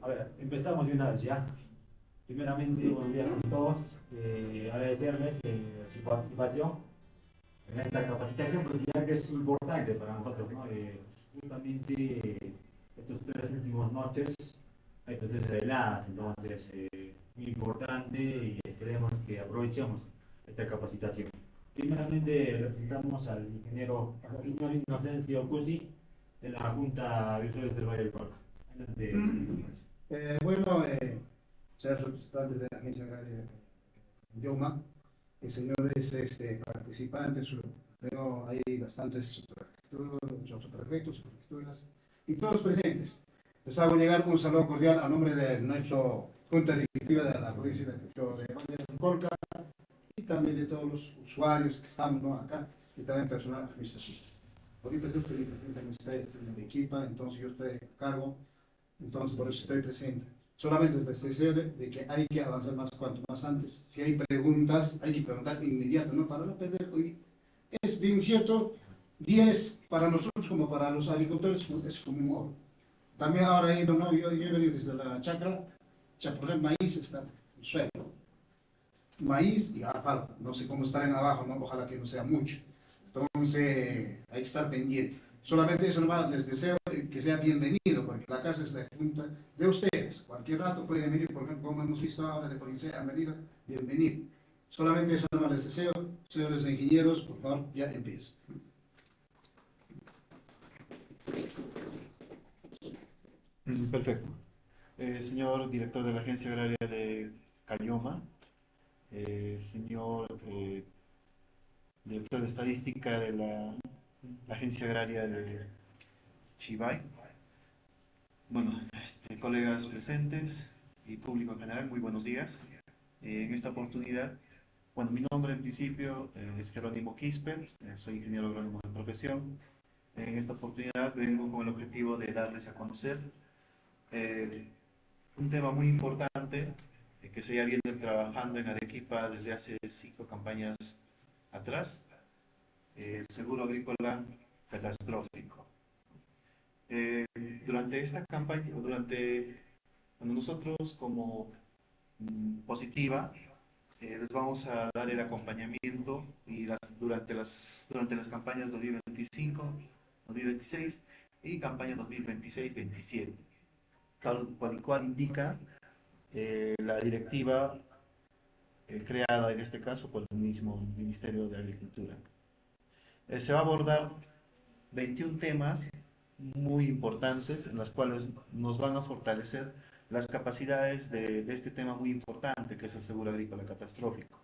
A ver, empezamos de una vez ya. Primeramente, buenos días a todos. Agradecerles su participación en esta capacitación, porque ya que es importante para nosotros, ¿no? Justamente estos 3 últimos noches hay procesos de heladas, entonces muy importante y esperemos que aprovechemos esta capacitación. Primeramente representamos al ingeniero Inocencio Cusi de la Junta Virtual del Valle del Colca. Adelante. Bueno, señores representantes de la Agencia Agraria Yoma, señores participantes, veo ahí bastantes prefectos, prefecturas y todos presentes. Les hago llegar un saludo cordial a nombre de nuestra Junta Directiva de la provincia de Valle del Colca y también de todos los usuarios que estamos, ¿no?, acá y también personal administrativo. Ahorita estoy presente en el equipo, entonces yo estoy a cargo. Entonces, por eso estoy presente. Solamente les deseo de que hay que avanzar más cuanto más antes. Si hay preguntas, hay que preguntar de inmediato, ¿no? Para no perder hoy. Es bien cierto, 10 para nosotros como para los agricultores es como un oro. También ahora he ido, ¿no? Yo he venido desde la chacra, por ejemplo, maíz está en el suelo. Maíz y alfalfa, no sé cómo estarán abajo, ¿no? Ojalá que no sea mucho. Entonces, hay que estar pendiente. Solamente eso nomás les deseo que sea bienvenido, porque la casa es la junta de ustedes. Cualquier rato pueden venir, por ejemplo, como hemos visto ahora de policía, han venido, bienvenido. Solamente eso nomás les deseo. Señores ingenieros, por favor, ya empiecen. Perfecto. Señor director de la Agencia Agraria de Cayoma, señor director de Estadística de la Agencia Agraria de Chivay, bueno, colegas presentes y público en general, muy buenos días. En esta oportunidad, bueno, mi nombre en principio es Jerónimo Quispe, soy ingeniero agrónomo de profesión. En esta oportunidad vengo con el objetivo de darles a conocer un tema muy importante que se ya viene trabajando en Arequipa desde hace 5 campañas atrás, el seguro agrícola catastrófico. Durante esta campaña, cuando nosotros como Positiva les vamos a dar el acompañamiento y durante las campañas 2025, 2026 y campaña 2026-27, tal cual indica la directiva creada en este caso por el mismo Ministerio de Agricultura. Se va a abordar 21 temas muy importantes en las cuales nos van a fortalecer las capacidades de este tema muy importante que es el seguro agrícola catastrófico.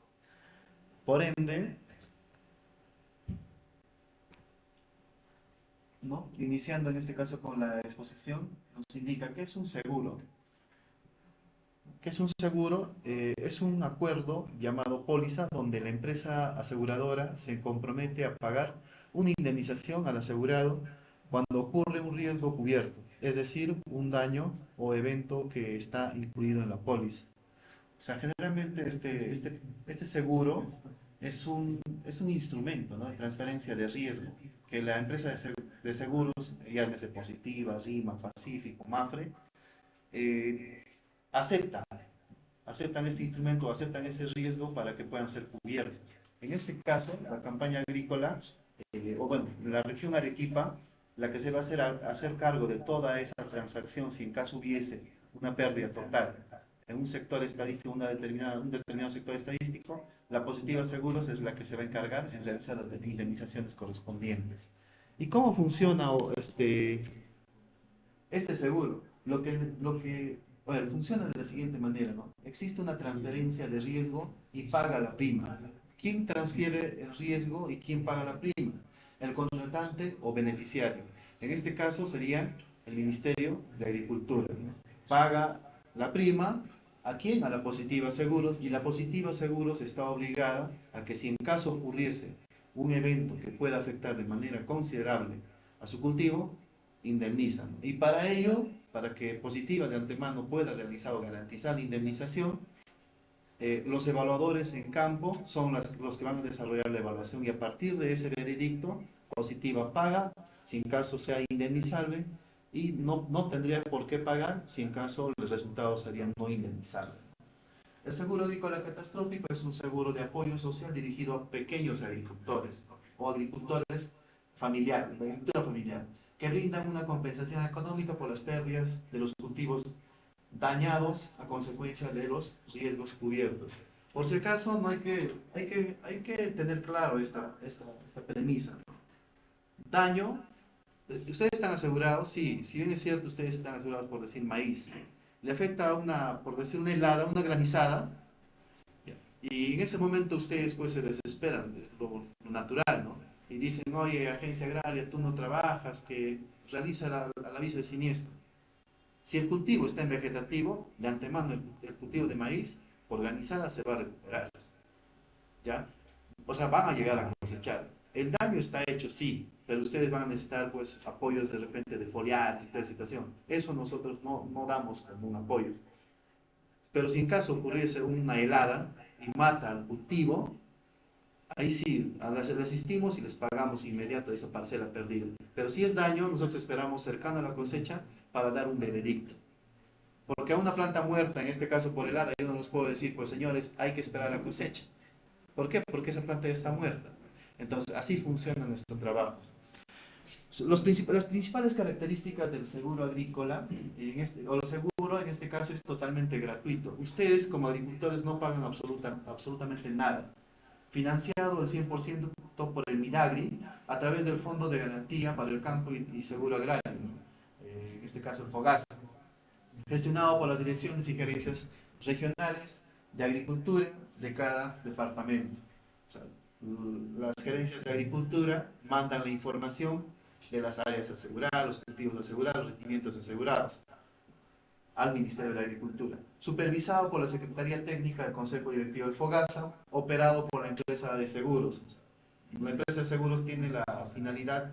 Por ende, ¿no?, iniciando en este caso con la exposición, nos indica que es un seguro. ¿Qué es un seguro? Es un acuerdo llamado póliza donde la empresa aseguradora se compromete a pagar una indemnización al asegurado cuando ocurre un riesgo cubierto, es decir, un daño o evento que está incluido en la póliza. O sea, generalmente este seguro es un instrumento, ¿no?, de transferencia de riesgo que la empresa de seguros, llámese Positiva, RIMA, Pacífico, Mafre, aceptan este instrumento, aceptan ese riesgo para que puedan ser cubiertos. En este caso, la campaña agrícola, o bueno, la región Arequipa, la que se va a hacer cargo de toda esa transacción si en caso hubiese una pérdida total en un sector estadístico, un determinado sector estadístico, la Positiva Seguros es la que se va a encargar en realizar las indemnizaciones correspondientes. ¿Y cómo funciona este seguro? Bueno, funciona de la siguiente manera, ¿no? Existe una transferencia de riesgo y paga la prima. ¿Quién transfiere el riesgo y quién paga la prima? El contratante o beneficiario. En este caso sería el Ministerio de Agricultura, ¿no? Paga la prima, ¿a quién? A la Positiva Seguros, y la Positiva Seguros está obligada a que si en caso ocurriese un evento que pueda afectar de manera considerable a su cultivo, indemnizan. Y para ello, para que Positiva de antemano pueda realizar o garantizar la indemnización, los evaluadores en campo son los que van a desarrollar la evaluación y a partir de ese veredicto, Positiva paga si en caso sea indemnizable, y no tendría por qué pagar si en caso el resultado sería no indemnizable. El seguro agrícola catastrófico es un seguro de apoyo social dirigido a pequeños agricultores o agricultores familiares, de agricultura familiar, que brindan una compensación económica por las pérdidas de los cultivos dañados a consecuencia de los riesgos cubiertos. Por si acaso, no hay que tener claro esta premisa. Daño, ¿ustedes están asegurados? Sí, si bien es cierto, ustedes están asegurados por decir maíz. Le afecta a por decir una helada, una granizada, y en ese momento ustedes pues se desesperan, lo natural, ¿no? Y dicen, oye, agencia agraria, tú no trabajas, que realiza el aviso de siniestro. Si el cultivo está en vegetativo, de antemano el cultivo de maíz, por granizada se va a recuperar, ¿ya? O sea, van a llegar a cosechar. El daño está hecho, sí, pero ustedes van a necesitar pues apoyos de repente de foliares y toda situación. Eso nosotros no damos como un apoyo. Pero si en caso ocurriese una helada y mata al cultivo, ahí sí, le asistimos y les pagamos inmediato esa parcela perdida. Pero si es daño, nosotros esperamos cercano a la cosecha para dar un veredicto. Porque a una planta muerta, en este caso por helada, yo no les puedo decir, pues señores, hay que esperar a la cosecha. ¿Por qué? Porque esa planta ya está muerta. Entonces, así funciona nuestro trabajo. Las principales características del seguro agrícola, o el seguro en este caso es totalmente gratuito. Ustedes como agricultores no pagan absolutamente nada. Financiado al 100% por el Midagri a través del Fondo de Garantía para el Campo y Seguro Agrario, ¿no? En este caso el FOGASA, gestionado por las direcciones y gerencias regionales de agricultura de cada departamento. O sea, las gerencias de agricultura mandan la información de las áreas aseguradas, los cultivos asegurados, los rendimientos asegurados al Ministerio de Agricultura, supervisado por la Secretaría Técnica del Consejo Directivo del FOGASA, operado por la empresa de seguros. La empresa de seguros tiene la finalidad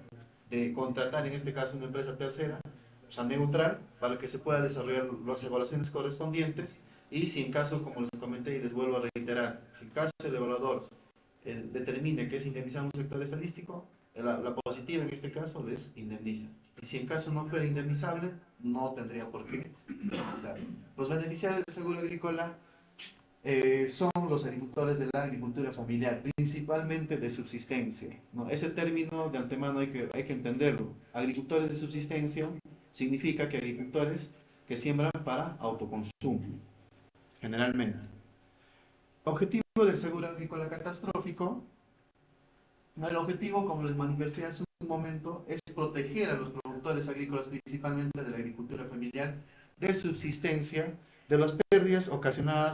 de contratar, en este caso, una empresa tercera, o sea, neutral, para que se pueda desarrollar las evaluaciones correspondientes, y si en caso, como les comenté y les vuelvo a reiterar, si en caso el evaluador determine que es indemnizar un sector estadístico, la positiva en este caso les indemniza. Y si en caso no fuera indemnizable, no tendría por qué indemnizar. Los beneficiarios del seguro agrícola son los agricultores de la agricultura familiar, principalmente de subsistencia, ¿no? Ese término de antemano hay que entenderlo. Agricultores de subsistencia significa que agricultores que siembran para autoconsumo, generalmente. Objetivo del seguro agrícola catastrófico. El objetivo, como les manifesté hace un momento, es proteger a los productores agrícolas, principalmente de la agricultura familiar, de subsistencia, de las pérdidas ocasionadas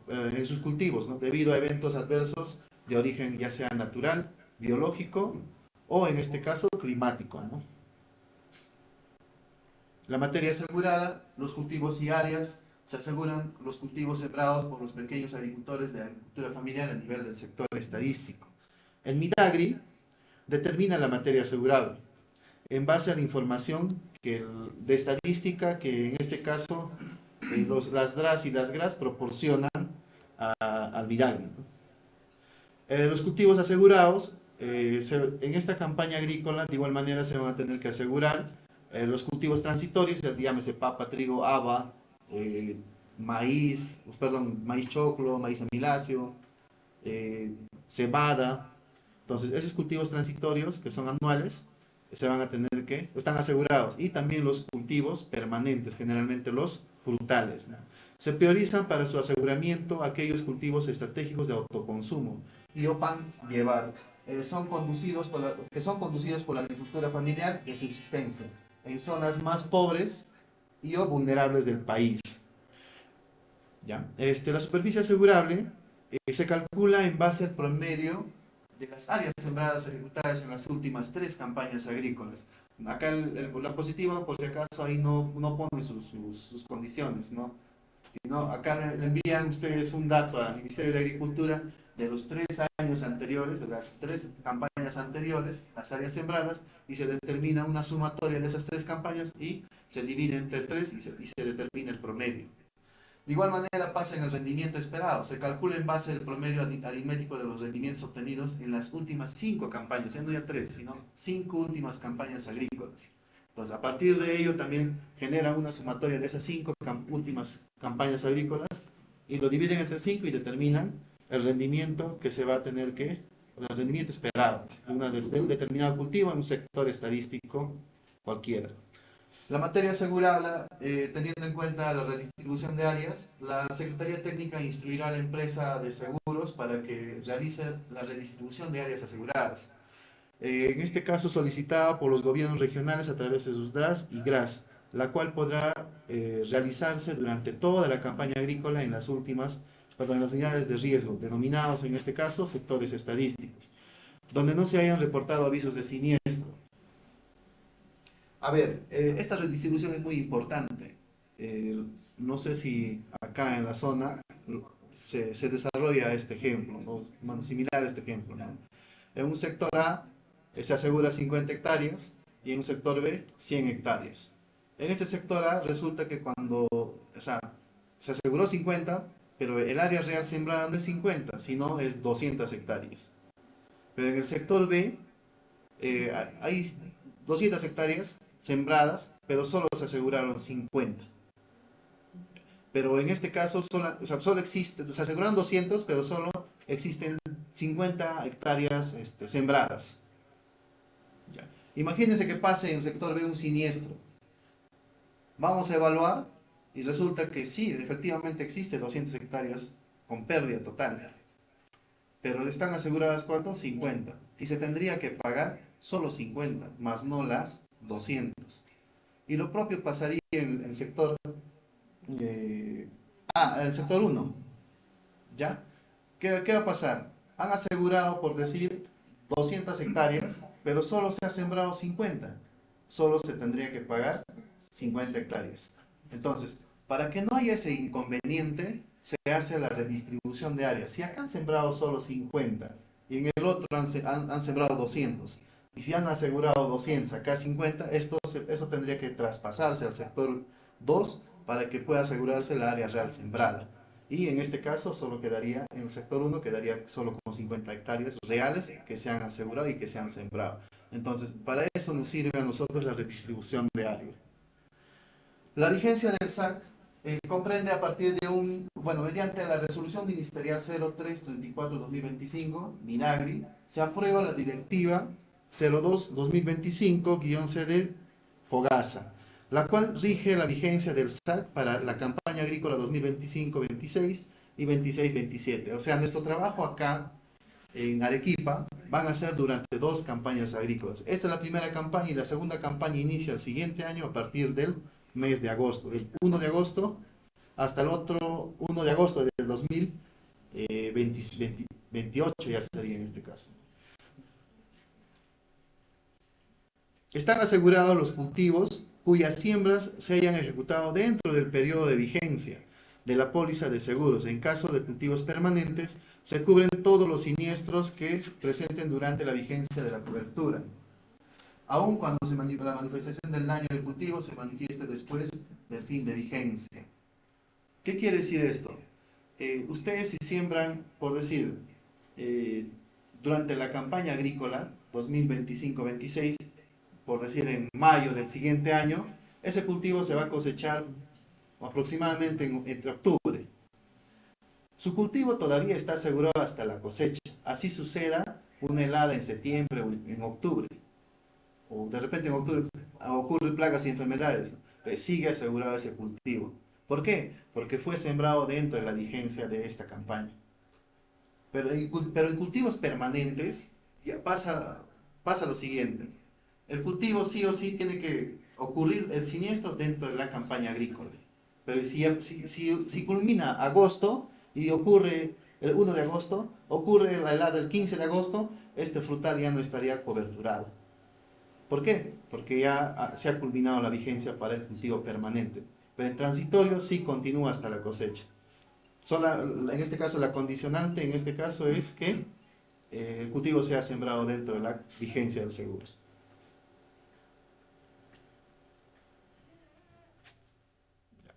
en sus cultivos, ¿no? Debido a eventos adversos de origen ya sea natural, biológico o en este caso climático, ¿no? La materia asegurada, los cultivos y áreas, se aseguran los cultivos sembrados por los pequeños agricultores de agricultura familiar a nivel del sector estadístico. El Midagri determina la materia asegurada en base a la información de estadística que en este caso las DRAS y las GRAS proporcionan al Midagri, ¿no? Los cultivos asegurados, en esta campaña agrícola de igual manera se van a tener que asegurar los cultivos transitorios, llámese papa, trigo, haba, maíz choclo, maíz amiláceo, cebada. Entonces, esos cultivos transitorios, que son anuales, están asegurados. Y también los cultivos permanentes, generalmente los frutales, ¿no? Se priorizan para su aseguramiento aquellos cultivos estratégicos de autoconsumo y OPAN llevar, que son conducidos por la agricultura familiar de subsistencia, en zonas más pobres y o vulnerables del país. ¿Ya? La superficie asegurable se calcula en base al promedio de las áreas sembradas ejecutadas en las últimas 3 campañas agrícolas. Acá la positiva, por si acaso, ahí no pone sus condiciones, ¿no? Sino acá le envían ustedes un dato al Ministerio de Agricultura de los 3 años anteriores, de las 3 campañas anteriores, las áreas sembradas, y se determina una sumatoria de esas 3 campañas y se divide entre 3 y se determina el promedio. De igual manera pasa en el rendimiento esperado. Se calcula en base al promedio aritmético de los rendimientos obtenidos en las últimas 5 campañas, ya no ya 3, sino 5 últimas campañas agrícolas. Entonces, a partir de ello también genera una sumatoria de esas 5 últimas campañas agrícolas y lo dividen entre 5 y determinan el rendimiento que se va a tener que, el rendimiento esperado de un determinado cultivo en un sector estadístico cualquiera. La materia asegurada, teniendo en cuenta la redistribución de áreas, la Secretaría Técnica instruirá a la empresa de seguros para que realice la redistribución de áreas aseguradas. En este caso solicitada por los gobiernos regionales a través de sus DRAS y GRAS, la cual podrá realizarse durante toda la campaña agrícola en las en las unidades de riesgo, denominados en este caso sectores estadísticos, donde no se hayan reportado avisos de siniestro. A ver, esta redistribución es muy importante. No sé si acá en la zona se desarrolla este ejemplo, ¿no? Similar a este ejemplo, ¿no? En un sector A se asegura 50 hectáreas y en un sector B 100 hectáreas. En este sector A resulta que se aseguró 50, pero el área real sembrada no es 50, sino es 200 hectáreas. Pero en el sector B hay 200 hectáreas sembradas, pero solo se aseguraron 50. Pero en este caso solo existe, se aseguraron 200, pero solo existen 50 hectáreas sembradas. Ya. Imagínense que pase en el sector B un siniestro. Vamos a evaluar y resulta que sí, efectivamente existe 200 hectáreas con pérdida total. Pero están aseguradas ¿cuántos? 50. Y se tendría que pagar solo 50, más no las 200. Y lo propio pasaría en el sector el sector 1. ¿Ya? ¿Qué va a pasar? Han asegurado, por decir, 200 hectáreas, pero solo se ha sembrado 50. Solo se tendría que pagar 50 hectáreas. Entonces, para que no haya ese inconveniente, se hace la redistribución de áreas. Si acá han sembrado solo 50 y en el otro han sembrado 200, y si han asegurado 200, acá 50, eso tendría que traspasarse al sector 2 para que pueda asegurarse la área real sembrada. Y en este caso solo quedaría, en el sector 1 quedaría solo con 50 hectáreas reales que se han asegurado y que se han sembrado. Entonces, para eso nos sirve a nosotros la redistribución de área. La vigencia del SAC comprende a partir de mediante la resolución ministerial 0334-2025, MINAGRI, se aprueba la directiva 02-2025-CD FOGASA, la cual rige la vigencia del SAC para la campaña agrícola 2025-26 y 26-27. O sea, nuestro trabajo acá en Arequipa van a ser durante 2 campañas agrícolas. Esta es la primera campaña y la segunda campaña inicia el siguiente año a partir del mes de agosto, del 1 de agosto hasta el otro 1 de agosto del 2028 ya sería en este caso. Están asegurados los cultivos cuyas siembras se hayan ejecutado dentro del periodo de vigencia de la póliza de seguros. En caso de cultivos permanentes, se cubren todos los siniestros que presenten durante la vigencia de la cobertura, aun cuando la manifestación del daño del cultivo se manifieste después del fin de vigencia. ¿Qué quiere decir esto? Ustedes si siembran, por decir, durante la campaña agrícola 2025-26, por decir en mayo del siguiente año, ese cultivo se va a cosechar aproximadamente entre octubre. Su cultivo todavía está asegurado hasta la cosecha. Así suceda una helada en septiembre o en octubre. O de repente en octubre ocurren plagas y enfermedades. Pero sigue asegurado ese cultivo. ¿Por qué? Porque fue sembrado dentro de la vigencia de esta campaña. Pero en cultivos permanentes ya pasa lo siguiente. El cultivo sí o sí tiene que ocurrir el siniestro dentro de la campaña agrícola. Pero si culmina agosto y ocurre el 1 de agosto, ocurre la helada el 15 de agosto, este frutal ya no estaría coberturado. ¿Por qué? Porque ya se ha culminado la vigencia para el cultivo permanente. Pero en transitorio sí continúa hasta la cosecha. En este caso, la condicionante en este caso es que el cultivo sea sembrado dentro de la vigencia del seguro.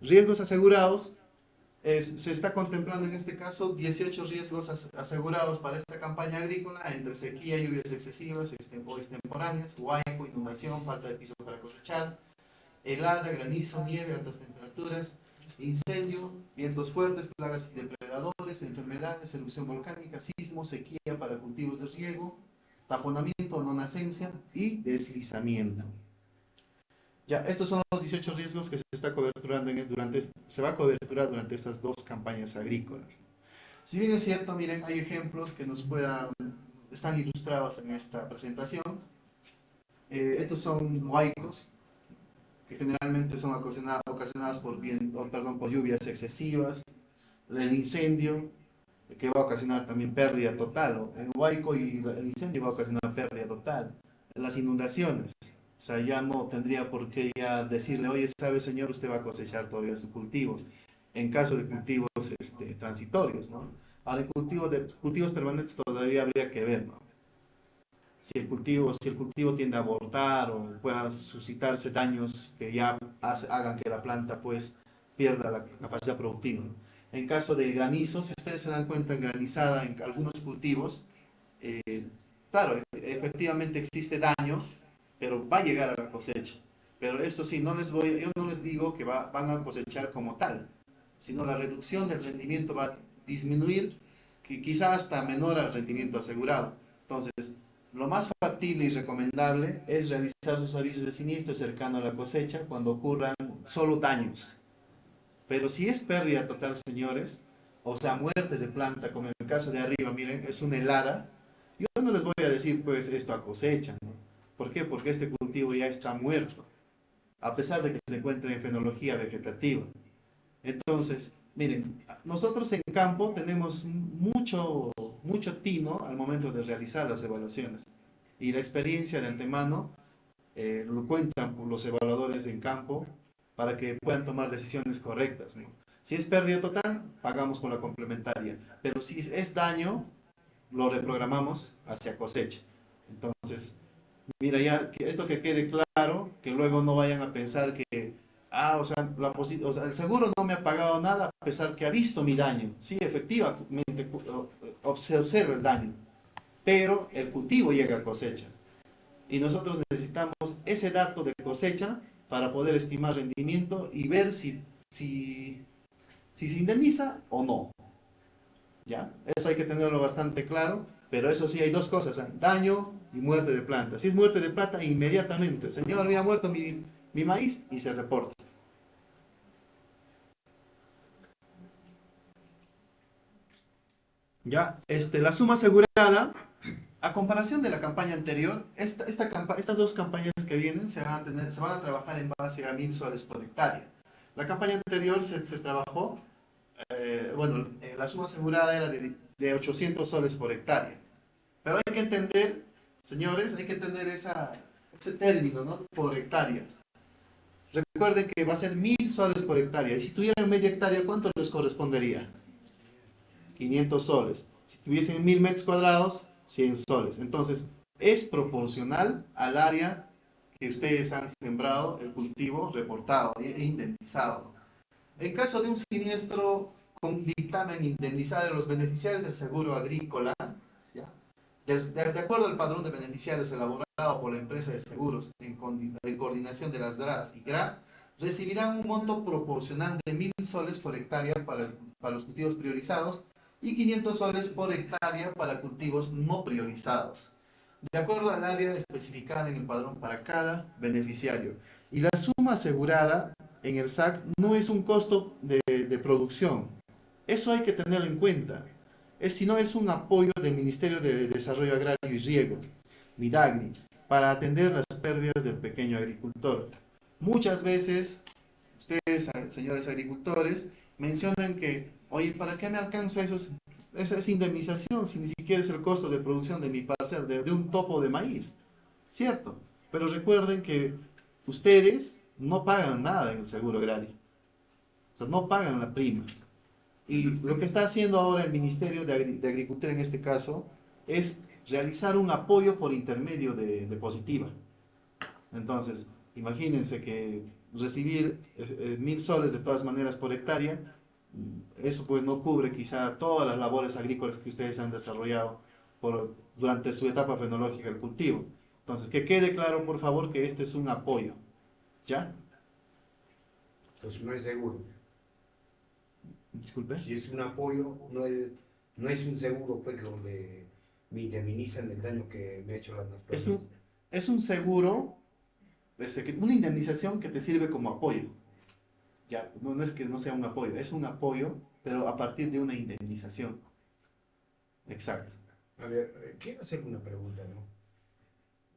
Riesgos asegurados Se está contemplando en este caso 18 riesgos asegurados para esta campaña agrícola entre sequía, lluvias excesivas o extemporáneas, huaico, inundación, falta de piso para cosechar, helada, granizo, nieve, altas temperaturas, incendio, vientos fuertes, plagas y depredadores, enfermedades, erupción volcánica, sismo, sequía para cultivos de riego, taponamiento o no nacencia y deslizamiento. Ya, estos son los 18 riesgos que se está coberturando se va a coberturar durante estas dos campañas agrícolas. Si bien es cierto, miren, hay ejemplos que están ilustrados en esta presentación. Estos son huaicos, que generalmente son ocasionados por lluvias excesivas, el incendio, que va a ocasionar también pérdida total, el huaico y el incendio va a ocasionar pérdida total, las inundaciones. O sea, ya no tendría por qué ya decirle, oye, sabe señor, usted va a cosechar todavía su cultivo, en caso de cultivos transitorios, ¿no? Ahora, en cultivos permanentes todavía habría que ver, ¿no? Si el cultivo tiende a abortar o pueda suscitarse daños que ya hagan que la planta pues pierda la capacidad productiva, ¿no? En caso de granizo, si ustedes se dan cuenta, en granizada en algunos cultivos, eh, claro, efectivamente existe daño, pero va a llegar a la cosecha. Pero eso sí, yo no les digo que van a cosechar como tal, sino la reducción del rendimiento va a disminuir, que quizá hasta menor al rendimiento asegurado. Entonces, lo más factible y recomendable es realizar sus avisos de siniestro cercano a la cosecha cuando ocurran solo daños. Pero si es pérdida total, señores, o sea, muerte de planta, como en el caso de arriba, miren, es una helada, yo no les voy a decir pues esto a cosecha, ¿no? ¿Por qué? Porque este cultivo ya está muerto, a pesar de que se encuentra en fenología vegetativa. Entonces, miren, nosotros en campo tenemos mucho tino al momento de realizar las evaluaciones. Y la experiencia de antemano lo cuentan por los evaluadores en campo para que puedan tomar decisiones correctas, ¿no? Si es pérdida total, pagamos con la complementaria. Pero si es daño, lo reprogramamos hacia cosecha. Entonces, mira, ya esto que quede claro, que luego no vayan a pensar que, o sea, el seguro no me ha pagado nada a pesar que ha visto mi daño. Sí, efectivamente, se observa el daño, pero el cultivo llega a cosecha. Y nosotros necesitamos ese dato de cosecha para poder estimar rendimiento y ver si se indemniza o no. ¿Ya? Eso hay que tenerlo bastante claro, pero eso sí, hay dos cosas, ¿eh? Daño y muerte de planta. Si es muerte de planta, inmediatamente, señor, había muerto mi maíz y se reporta. Ya, la suma asegurada, a comparación de la campaña anterior, estas dos campañas que vienen se van a trabajar en base a 1.000 soles por hectárea. La campaña anterior se trabajó, la suma asegurada era de 800 soles por hectárea. Pero hay que entender, señores, hay que entender ese término, ¿no? Por hectárea. Recuerden que va a ser 1.000 soles por hectárea. Y si tuvieran media hectárea, ¿cuánto les correspondería? 500 soles. Si tuviesen 1.000 metros cuadrados, 100 soles. Entonces, es proporcional al área que ustedes han sembrado el cultivo reportado e indemnizado. En caso de un siniestro con dictamen indemnizado de los beneficiarios del seguro agrícola, ¿ya? De acuerdo al padrón de beneficiarios elaborado por la empresa de seguros en coordinación de las DRAS y GRA, recibirán un monto proporcional de 1.000 soles por hectárea para los cultivos priorizados y 500 soles por hectárea para cultivos no priorizados, de acuerdo al área especificada en el padrón para cada beneficiario. Y la suma asegurada en el SAC no es un costo de producción. Eso hay que tenerlo en cuenta. Sino es un apoyo del Ministerio de Desarrollo Agrario y Riego, Midagri, para atender las pérdidas del pequeño agricultor. Muchas veces, ustedes, señores agricultores, mencionan que, oye, ¿para qué me alcanza esa indemnización si ni siquiera es el costo de producción de mi parcela, de un topo de maíz? ¿Cierto? Pero recuerden que ustedes no pagan nada en el seguro agrario. O sea, no pagan la prima. Y lo que está haciendo ahora el Ministerio de Agricultura en este caso es realizar un apoyo por intermedio de Positiva. Entonces, imagínense que recibir 1.000 soles de todas maneras por hectárea eso pues no cubre quizá todas las labores agrícolas que ustedes han desarrollado durante su etapa fenológica del cultivo. Entonces, que quede claro, por favor, que este es un apoyo, ¿ya? Entonces no es seguro. Disculpe. Si es un apoyo, no es un seguro, pues donde me indemnizan el daño que me ha hecho las plantas. Es un seguro, una indemnización que te sirve como apoyo. Ya, no es que no sea un apoyo, es un apoyo, pero a partir de una indemnización. Exacto. A ver, quiero hacer una pregunta, ¿no?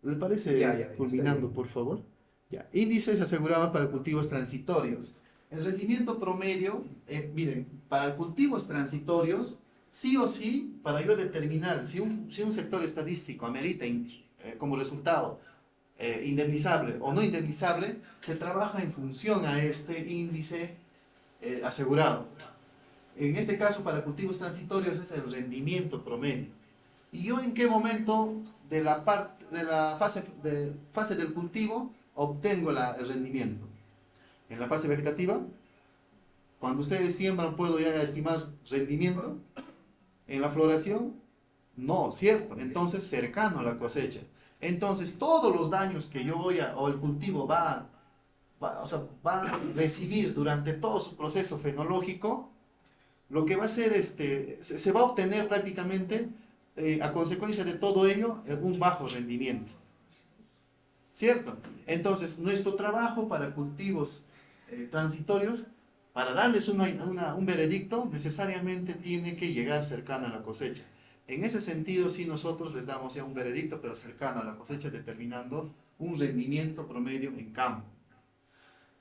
¿Le parece culminando, por favor? Ya. Índices asegurados para cultivos transitorios. El rendimiento promedio, miren, para cultivos transitorios, sí o sí, para yo determinar si un sector estadístico amerita como resultado indemnizable o no indemnizable, se trabaja en función a este índice asegurado. En este caso, para cultivos transitorios es el rendimiento promedio. ¿Y yo en qué momento de la fase del cultivo obtengo el rendimiento? En la fase vegetativa, cuando ustedes siembran, ¿puedo ya estimar rendimiento? En la floración, no, ¿cierto? Entonces, cercano a la cosecha. Entonces, todos los daños que yo o el cultivo va a recibir durante todo su proceso fenológico, lo que va a hacer, se va a obtener prácticamente, a consecuencia de todo ello, un bajo rendimiento. ¿Cierto? Entonces, nuestro trabajo para cultivos transitorios, para darles un veredicto, necesariamente tiene que llegar cercano a la cosecha. En ese sentido, sí, nosotros les damos ya un veredicto, pero cercano a la cosecha, determinando un rendimiento promedio en campo.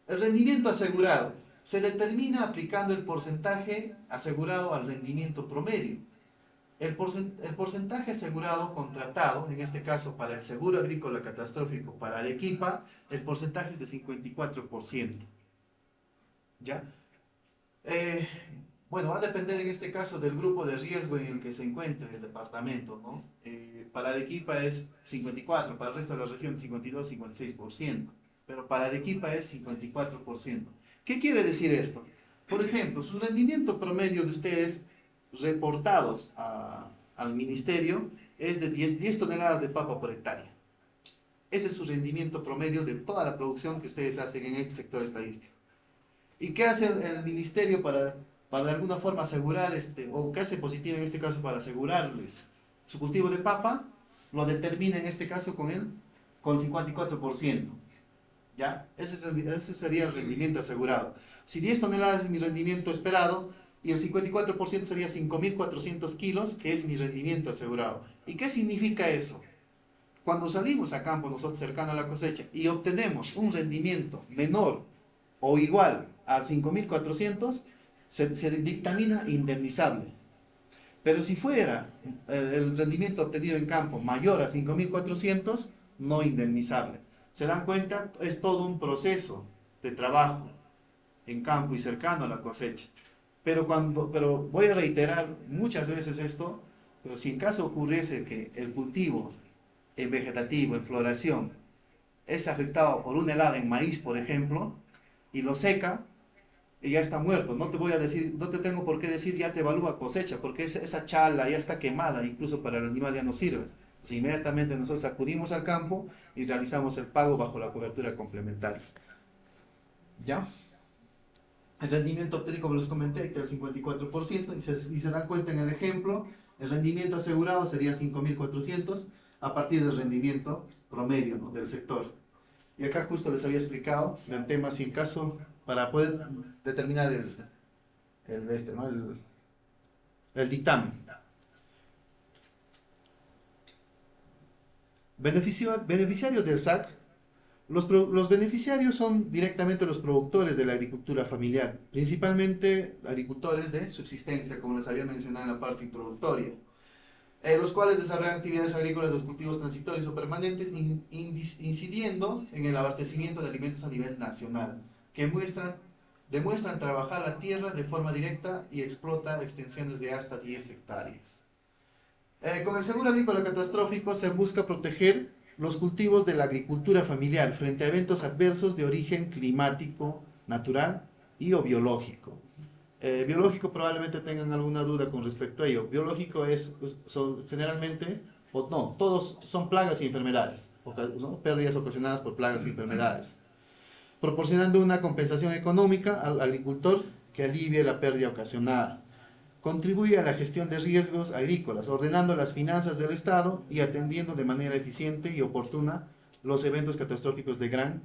El rendimiento asegurado se determina aplicando el porcentaje asegurado al rendimiento promedio. El porcentaje asegurado contratado, en este caso para el seguro agrícola catastrófico para Arequipa, el porcentaje es de 54%. ¿Ya? Bueno, va a depender en este caso del grupo de riesgo en el que se encuentre el departamento, ¿no? Para Arequipa es 54%, para el resto de la región 52, 56%, pero para Arequipa es 54%. ¿Qué quiere decir esto? Por ejemplo, su rendimiento promedio de ustedes reportados al ministerio es de 10 toneladas de papa por hectárea. Ese es su rendimiento promedio de toda la producción que ustedes hacen en este sector estadístico. ¿Y qué hace el ministerio para de alguna forma asegurar, o qué hace positivo en este caso para asegurarles su cultivo de papa? Lo determina en este caso con 54%. ¿Ya? Ese sería el rendimiento asegurado. Si 10 toneladas es mi rendimiento esperado, y el 54% sería 5.400 kilos, que es mi rendimiento asegurado. ¿Y qué significa eso? Cuando salimos a campo nosotros cercano a la cosecha y obtenemos un rendimiento menor o igual a 5.400, se dictamina indemnizable. Pero si fuera el rendimiento obtenido en campo mayor a 5.400, no indemnizable. ¿Se dan cuenta? Es todo un proceso de trabajo en campo y cercano a la cosecha. Pero voy a reiterar muchas veces esto, pero si en caso ocurriese que el cultivo en vegetativo, en floración, es afectado por una helada en maíz, por ejemplo, y lo seca, y ya está muerto. No te tengo por qué decir ya te evalúa cosecha, porque esa chala ya está quemada, incluso para el animal ya no sirve. Entonces, inmediatamente nosotros acudimos al campo y realizamos el pago bajo la cobertura complementaria. ¿Ya? El rendimiento obtenido, como les comenté, que es el 54%, y se dan cuenta en el ejemplo, el rendimiento asegurado sería 5.400 a partir del rendimiento promedio, ¿no?, del sector. Y acá justo les había explicado el tema, si en caso, para poder determinar el dictamen. Beneficiarios del SAC. Los beneficiarios son directamente los productores de la agricultura familiar, principalmente agricultores de subsistencia, como les había mencionado en la parte introductoria, los cuales desarrollan actividades agrícolas de los cultivos transitorios o permanentes, incidiendo en el abastecimiento de alimentos a nivel nacional, que demuestran trabajar la tierra de forma directa y explota extensiones de hasta 10 hectáreas. Con el seguro agrícola catastrófico se busca proteger los cultivos de la agricultura familiar frente a eventos adversos de origen climático, natural y o biológico. Biológico probablemente tengan alguna duda con respecto a ello. Biológico son generalmente, o no, todos son plagas y enfermedades, ¿no? Pérdidas ocasionadas por plagas y enfermedades, proporcionando una compensación económica al agricultor que alivie la pérdida ocasionada. Contribuye a la gestión de riesgos agrícolas, ordenando las finanzas del Estado y atendiendo de manera eficiente y oportuna los eventos catastróficos de gran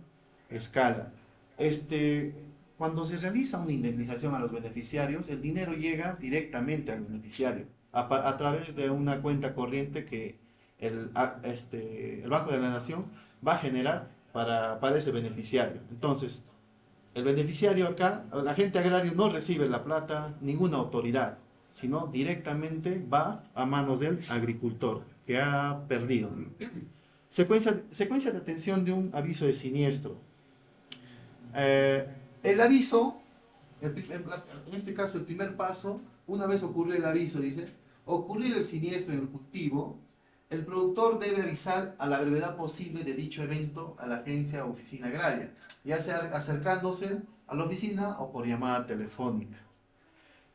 escala. Cuando se realiza una indemnización a los beneficiarios, el dinero llega directamente al beneficiario a través de una cuenta corriente que el Banco de la Nación va a generar para ese beneficiario. Entonces, el beneficiario acá, el agente agrario no recibe la plata, ninguna autoridad, sino directamente va a manos del agricultor que ha perdido. Secuencia de atención de un aviso de siniestro. El aviso, en este caso el primer paso, una vez ocurrió el aviso, dice, ocurrido el siniestro en el cultivo, el productor debe avisar a la brevedad posible de dicho evento a la agencia o oficina agraria, ya sea acercándose a la oficina o por llamada telefónica.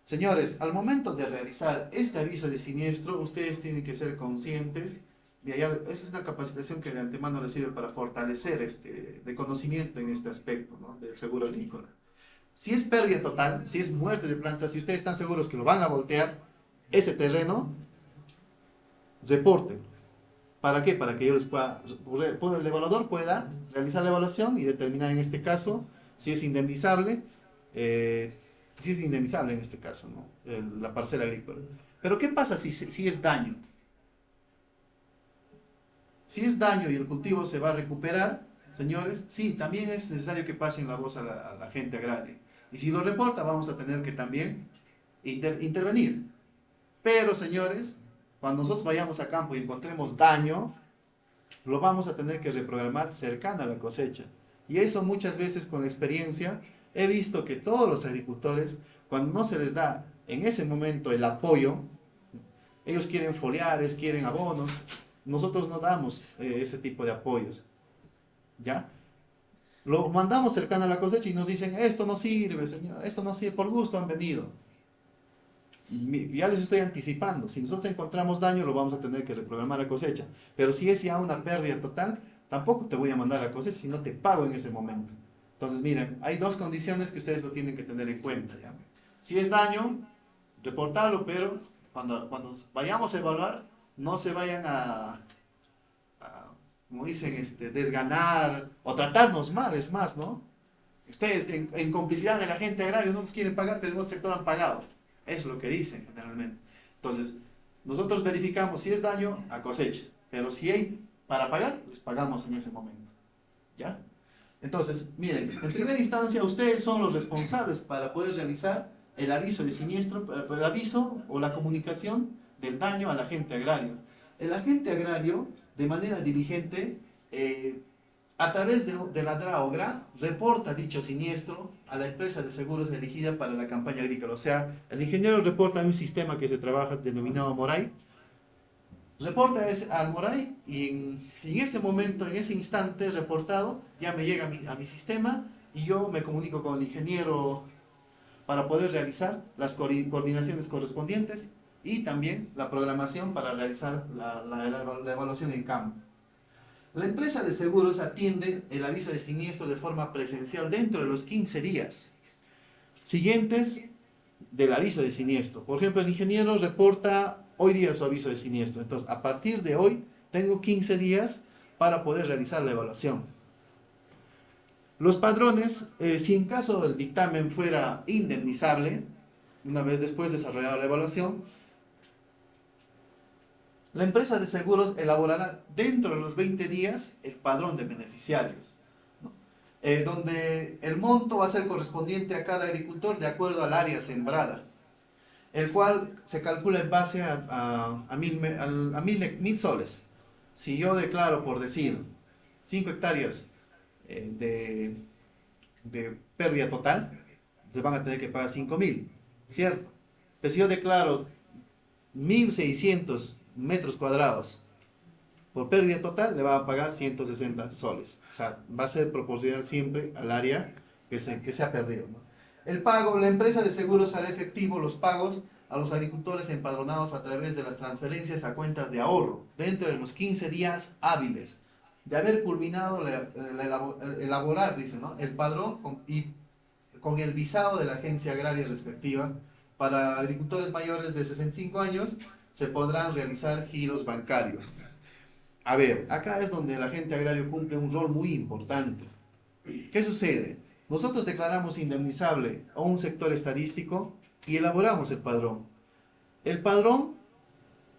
Señores, al momento de realizar este aviso de siniestro, ustedes tienen que ser conscientes, y esa es una capacitación que de antemano les sirve para fortalecer de conocimiento en este aspecto, ¿no?, del seguro agrícola. Si es pérdida total, si es muerte de plantas, si ustedes están seguros que lo van a voltear, ese terreno, reporten. ¿Para qué? Para que yo les el evaluador pueda realizar la evaluación y determinar en este caso si es indemnizable, en este caso, ¿no?, la parcela agrícola. Pero ¿qué pasa si es daño? Si es daño y el cultivo se va a recuperar, señores, sí, también es necesario que pasen la voz a la gente agraria. Y si lo reporta, vamos a tener que también intervenir. Pero, señores, cuando nosotros vayamos a campo y encontremos daño, lo vamos a tener que reprogramar cercano a la cosecha. Y eso muchas veces con la experiencia he visto que todos los agricultores, cuando no se les da en ese momento el apoyo, ellos quieren foliares, quieren abonos. Nosotros no damos ese tipo de apoyos, ¿ya? Lo mandamos cercano a la cosecha y nos dicen, esto no sirve, señor, esto no sirve, por gusto han venido. Ya les estoy anticipando, si nosotros encontramos daño, lo vamos a tener que reprogramar la cosecha. Pero si es ya una pérdida total, tampoco te voy a mandar a la cosecha si no te pago en ese momento. Entonces, miren, hay dos condiciones que ustedes lo tienen que tener en cuenta, ¿ya? Si es daño, reportarlo, pero cuando vayamos a evaluar, no se vayan como dicen, desganar o tratarnos mal, es más, ¿no? Ustedes en complicidad de la gente agraria no nos quieren pagar, pero en otro sector han pagado. Es lo que dicen generalmente. Entonces, nosotros verificamos si es daño a cosecha, pero si hay para pagar, les pagamos en ese momento, ¿ya? Entonces, miren, en primera instancia ustedes son los responsables para poder realizar el aviso de siniestro, el aviso o la comunicación del daño al agente agrario. El agente agrario, de manera diligente, a través de la DRA reporta dicho siniestro a la empresa de seguros elegida para la campaña agrícola. O sea, el ingeniero reporta a un sistema que se trabaja denominado Moray, reporta al Moray y en ese momento, en ese instante reportado, ya me llega a mi sistema y yo me comunico con el ingeniero para poder realizar las coordinaciones correspondientes y también la programación para realizar la evaluación en campo. La empresa de seguros atiende el aviso de siniestro de forma presencial dentro de los 15 días siguientes del aviso de siniestro. Por ejemplo, el ingeniero reporta hoy día su aviso de siniestro. Entonces, a partir de hoy, tengo 15 días para poder realizar la evaluación. Los padrones, si en caso el dictamen fuera indemnizable, una vez después de desarrollada la evaluación, la empresa de seguros elaborará dentro de los 20 días el padrón de beneficiarios, ¿no? Donde el monto va a ser correspondiente a cada agricultor de acuerdo al área sembrada, el cual se calcula en base a 1.000 soles. Si yo declaro, por decir, 5 hectáreas de pérdida total, se van a tener que pagar 5.000, ¿cierto? Pero si yo declaro 1.600 metros cuadrados por pérdida total, le va a pagar 160 soles. O sea, va a ser proporcional siempre al área que se ha perdido, ¿no? El pago, la empresa de seguros hará efectivo los pagos a los agricultores empadronados a través de las transferencias a cuentas de ahorro dentro de los 15 días hábiles de haber culminado elaborar, dice, ¿no?, el padrón y con el visado de la agencia agraria respectiva. Para agricultores mayores de 65 años se podrán realizar giros bancarios. A ver, acá es donde el agente agrario cumple un rol muy importante. ¿Qué sucede? Nosotros declaramos indemnizable a un sector estadístico y elaboramos el padrón. El padrón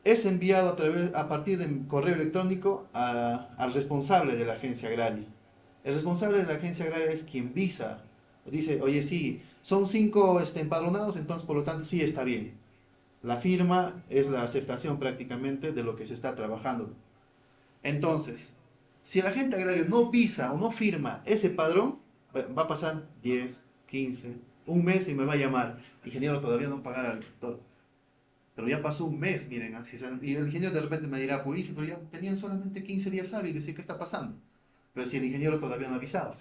es enviado a partir de correo electrónico al responsable de la agencia agraria. El responsable de la agencia agraria es quien visa. Dice, oye, sí, son 5 empadronados, entonces por lo tanto sí está bien. La firma es la aceptación prácticamente de lo que se está trabajando. Entonces, si el agente agrario no visa o no firma ese padrón, va a pasar 10, 15, un mes y me va a llamar, ingeniero, todavía no pagar al agricultor. Pero ya pasó un mes, miren, y el ingeniero de repente me dirá, pues, pero ya tenían solamente 15 días hábiles, ¿y qué está pasando? Pero si el ingeniero todavía no ha avisado.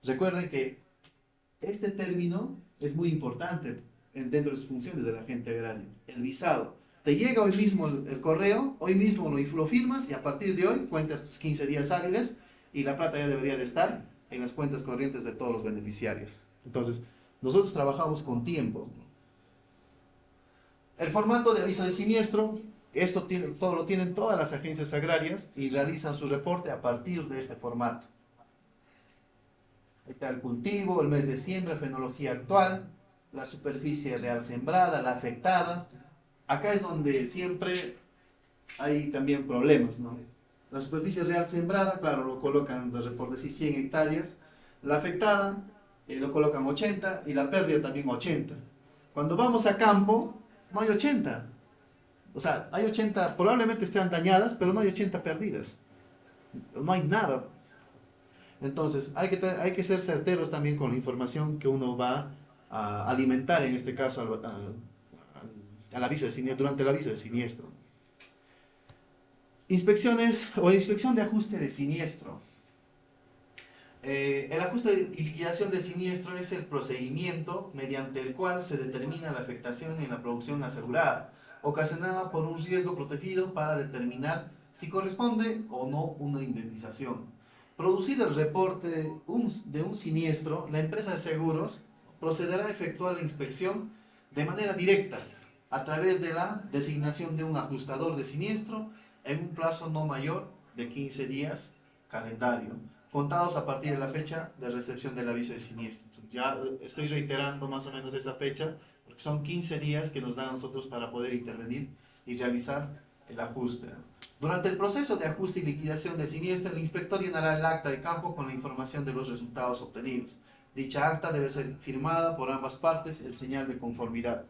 Recuerden que este término es muy importante dentro de sus funciones del agente agrario, el visado. Te llega hoy mismo el correo, hoy mismo lo firmas y a partir de hoy cuentas tus 15 días hábiles y la plata ya debería de estar en las cuentas corrientes de todos los beneficiarios. Entonces, nosotros trabajamos con tiempo. El formato de aviso de siniestro, todo lo tienen todas las agencias agrarias y realizan su reporte a partir de este formato. Ahí está el cultivo, el mes de siembra, fenología actual, la superficie real sembrada, la afectada. Acá es donde siempre hay también problemas, ¿no? La superficie real sembrada, claro, lo colocan de reporte sí 100 hectáreas. La afectada, lo colocan 80 y la pérdida también 80. Cuando vamos a campo, no hay 80. O sea, hay 80, probablemente estén dañadas, pero no hay 80 perdidas. No hay nada. Entonces, hay que ser certeros también con la información que uno va a alimentar, en este caso, al aviso de siniestro, durante el aviso de siniestro. Inspecciones o inspección de ajuste de siniestro. El ajuste y liquidación de siniestro es el procedimiento mediante el cual se determina la afectación en la producción asegurada, ocasionada por un riesgo protegido para determinar si corresponde o no una indemnización. Producido el reporte de un siniestro, la empresa de seguros procederá a efectuar la inspección de manera directa a través de la designación de un ajustador de siniestro en un plazo no mayor de 15 días calendario, contados a partir de la fecha de recepción del aviso de siniestro. Ya estoy reiterando más o menos esa fecha, porque son 15 días que nos dan a nosotros para poder intervenir y realizar el ajuste. Durante el proceso de ajuste y liquidación de siniestro, el inspector llenará el acta de campo con la información de los resultados obtenidos. Dicha acta debe ser firmada por ambas partes en señal de conformidad.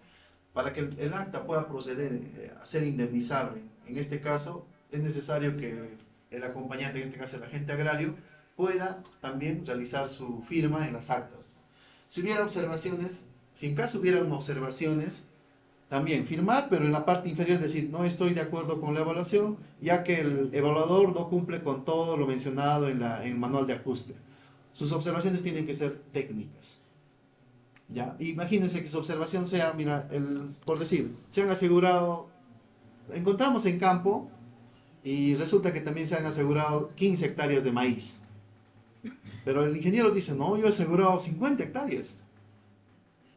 Para que el acta pueda proceder a ser indemnizable, en este caso, es necesario que el acompañante, en este caso el agente agrario, pueda también realizar su firma en las actas. Si hubiera observaciones, si en caso hubieran observaciones, también firmar, pero en la parte inferior decir, no estoy de acuerdo con la evaluación, ya que el evaluador no cumple con todo lo mencionado en el manual de ajuste. Sus observaciones tienen que ser técnicas. ¿Ya? Imagínense que su observación sea, mira, por decir, se han asegurado, encontramos en campo y resulta que también se han asegurado 15 hectáreas de maíz. Pero el ingeniero dice, no, yo he asegurado 50 hectáreas.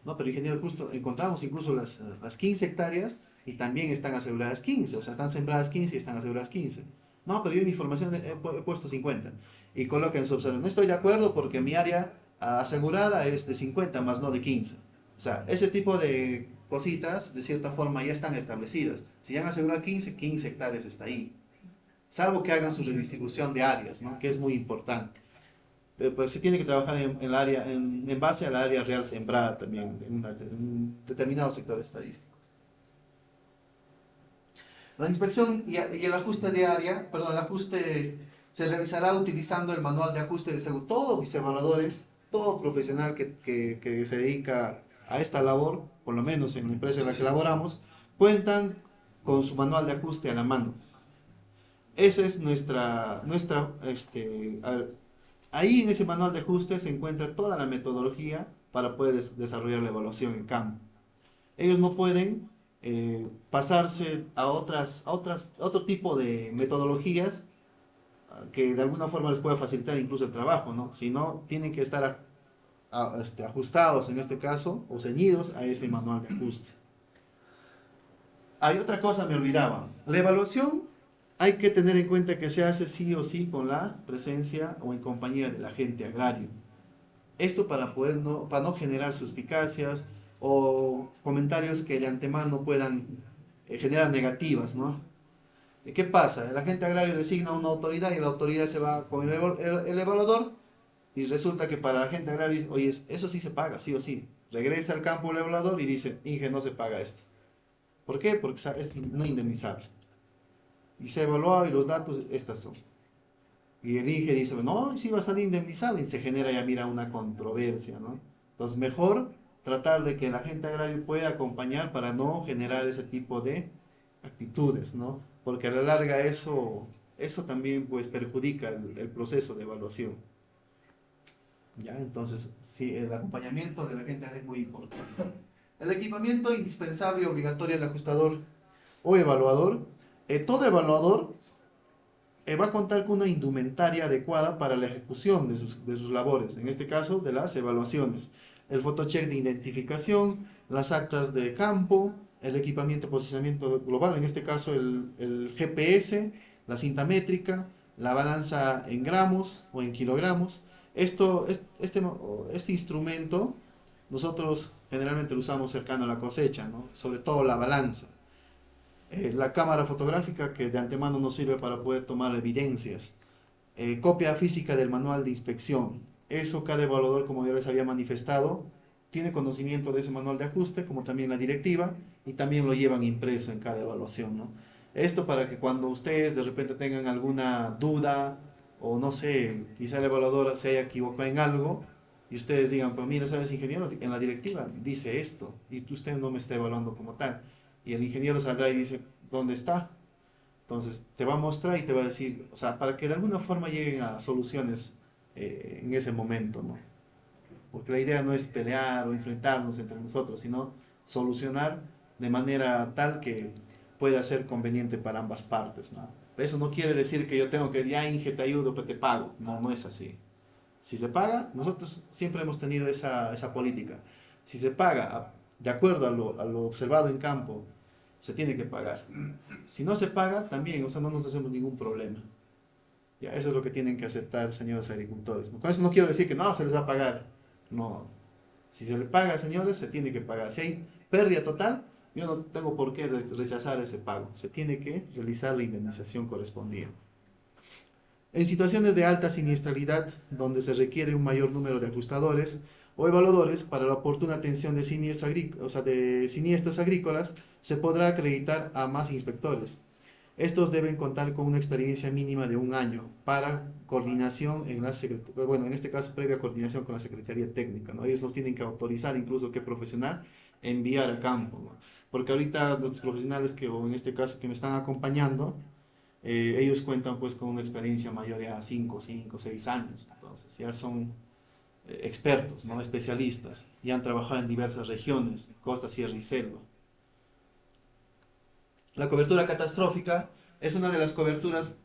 No, pero ingeniero, justo encontramos incluso las 15 hectáreas y también están aseguradas 15, o sea, están sembradas 15 y están aseguradas 15. No, pero yo en mi información he puesto 50. Y coloca en su observación, no estoy de acuerdo porque mi área asegurada es de 50 más no de 15. O sea, ese tipo de cositas, de cierta forma, ya están establecidas. Si ya han asegurado 15, 15 hectáreas está ahí. Salvo que hagan su redistribución de áreas, ¿no?, que es muy importante. Pues se tiene que trabajar en base a la área real sembrada también, en un determinado sector estadístico. La inspección y el ajuste de área, perdón, el ajuste se realizará utilizando el manual de ajuste de seguro. Todos mis evaluadores, todo profesional que se dedica a esta labor, por lo menos en la empresa en la que laboramos, cuentan con su manual de ajuste a la mano. Esa es ahí en ese manual de ajuste se encuentra toda la metodología para poder desarrollar la evaluación en campo. Ellos no pueden pasarse a otro tipo de metodologías que de alguna forma les pueda facilitar incluso el trabajo, ¿no? Si no, tienen que estar ajustados en este caso o ceñidos a ese manual de ajuste. Hay otra cosa, me olvidaba. La evaluación hay que tener en cuenta que se hace sí o sí con la presencia o en compañía del agente agrario. Esto para no generar suspicacias o comentarios que de antemano puedan generar negativas, ¿no? ¿Qué pasa? El agente agrario designa una autoridad y la autoridad se va con el evaluador y resulta que para el agente agrario, oye, eso sí se paga, sí o sí. Regresa al campo el evaluador y dice, Inge, no se paga esto. ¿Por qué? Porque es no indemnizable. Y se ha evaluado y los datos, estas son. Y el INGE dice, no, sí va a salir indemnizable y se genera ya, mira, una controversia, ¿no? Entonces, mejor tratar de que el agente agrario pueda acompañar para no generar ese tipo de actitudes, ¿no? Porque a la larga eso también pues perjudica el proceso de evaluación. ¿Ya? Entonces, sí, el acompañamiento del agente agrario es muy importante. El equipamiento indispensable y obligatorio del ajustador o evaluador. Todo evaluador va a contar con una indumentaria adecuada para la ejecución de sus labores, en este caso de las evaluaciones. El photocheck de identificación, las actas de campo, el equipamiento de posicionamiento global, en este caso el GPS, la cinta métrica, la balanza en gramos o en kilogramos. Este instrumento nosotros generalmente lo usamos cercano a la cosecha, ¿no? Sobre todo la balanza. La cámara fotográfica que de antemano nos sirve para poder tomar evidencias. Copia física del manual de inspección. Eso cada evaluador, como yo les había manifestado, tiene conocimiento de ese manual de ajuste, como también la directiva, y también lo llevan impreso en cada evaluación, ¿no? Esto para que cuando ustedes de repente tengan alguna duda, o no sé, quizá el evaluador se haya equivocado en algo, y ustedes digan, pues mira, sabes, ingeniero, en la directiva dice esto, y usted no me está evaluando como tal. Y el ingeniero saldrá y dice, ¿dónde está? Entonces te va a mostrar y te va a decir, o sea, para que de alguna forma lleguen a soluciones en ese momento, ¿no? Porque la idea no es pelear o enfrentarnos entre nosotros, sino solucionar de manera tal que pueda ser conveniente para ambas partes, ¿no? Eso no quiere decir que yo tengo que, ya Inge, te ayudo, pero te pago. No, no es así. Si se paga, nosotros siempre hemos tenido esa política. Si se paga de acuerdo a lo observado en campo, se tiene que pagar. Si no se paga, también, o sea, no nos hacemos ningún problema. Ya, eso es lo que tienen que aceptar, señores agricultores, ¿no? Con eso no quiero decir que no, se les va a pagar. No. Si se le paga, señores, se tiene que pagar. Si hay pérdida total, yo no tengo por qué rechazar ese pago. Se tiene que realizar la indemnización correspondiente. En situaciones de alta siniestralidad, donde se requiere un mayor número de ajustadores o evaluadores para la oportuna atención de siniestros agrícolas, se podrá acreditar a más inspectores. Estos deben contar con una experiencia mínima de 1 año para coordinación en este caso previa coordinación con la Secretaría Técnica, ¿no? Ellos nos tienen que autorizar incluso qué profesional enviar a campo, ¿no? Porque ahorita los profesionales o en este caso que me están acompañando, ellos cuentan pues con una experiencia mayor a 5, 6 años, entonces ya son expertos, ¿no? Especialistas, y han trabajado en diversas regiones, costa, sierra y selva. La cobertura catastrófica es una de las coberturas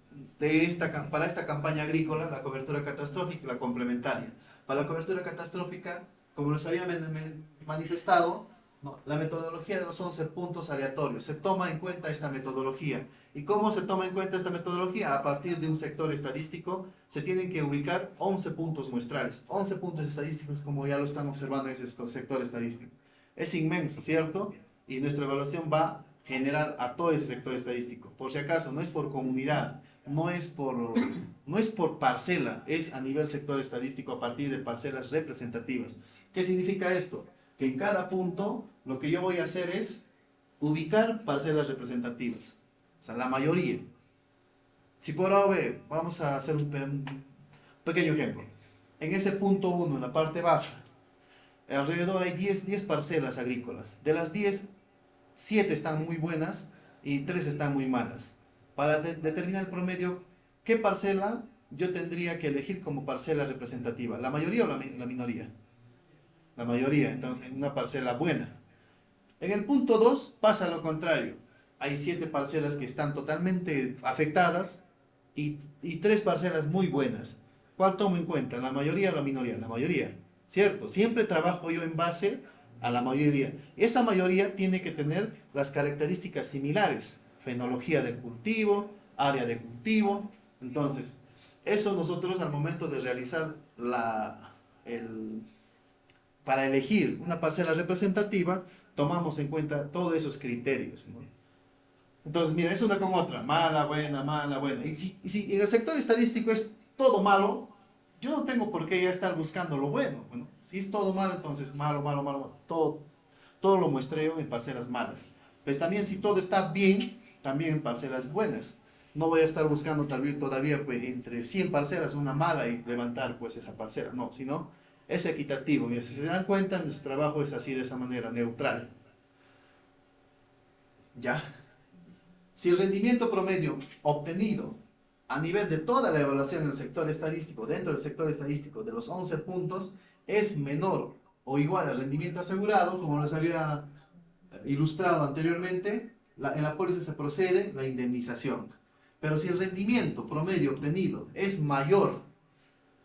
para esta campaña agrícola, la cobertura catastrófica y la complementaria. Para la cobertura catastrófica, como les había manifestado, ¿no? La metodología de los 11 puntos aleatorios. Se toma en cuenta esta metodología. ¿Y cómo se toma en cuenta esta metodología? A partir de un sector estadístico se tienen que ubicar 11 puntos muestrales. 11 puntos estadísticos, como ya lo están observando en ese sector estadístico. Es inmenso, ¿cierto? Y nuestra evaluación va a generar a todo ese sector estadístico. Por si acaso, no es por comunidad, no es por parcela, es a nivel sector estadístico a partir de parcelas representativas. ¿Qué significa esto? Que en cada punto lo que yo voy a hacer es ubicar parcelas representativas, o sea, la mayoría. Si por ahora vamos a hacer un pequeño ejemplo. En ese punto 1, en la parte baja, alrededor hay 10 parcelas agrícolas. De las 10, 7 están muy buenas y 3 están muy malas. Para determinar el promedio, ¿qué parcela yo tendría que elegir como parcela representativa? ¿La mayoría o la minoría? la mayoría, entonces en una parcela buena. En el punto 2 pasa lo contrario. Hay 7 parcelas que están totalmente afectadas y 3 parcelas muy buenas. ¿Cuál tomo en cuenta? ¿La mayoría o la minoría? La mayoría, ¿cierto? Siempre trabajo yo en base a la mayoría. Esa mayoría tiene que tener las características similares. Fenología del cultivo, área de cultivo. Entonces, eso nosotros al momento de realizar para elegir una parcela representativa, tomamos en cuenta todos esos criterios, ¿no? Entonces, mira, es una como otra, mala, buena, mala, buena. Y si en el sector estadístico es todo malo, yo no tengo por qué ya estar buscando lo bueno. Bueno, si es todo malo, entonces malo, malo, malo, malo. Todo lo muestreo en parcelas malas. Pues también si todo está bien, también en parcelas buenas. No voy a estar buscando todavía pues, entre 100 parcelas una mala y levantar pues esa parcela. No, sino es equitativo. Mira, si se dan cuenta, nuestro trabajo es así de esa manera, neutral. ¿Ya? Si el rendimiento promedio obtenido a nivel de toda la evaluación en el sector estadístico, dentro del sector estadístico de los 11 puntos, es menor o igual al rendimiento asegurado, como les había ilustrado anteriormente, en la póliza se procede la indemnización. Pero si el rendimiento promedio obtenido es mayor,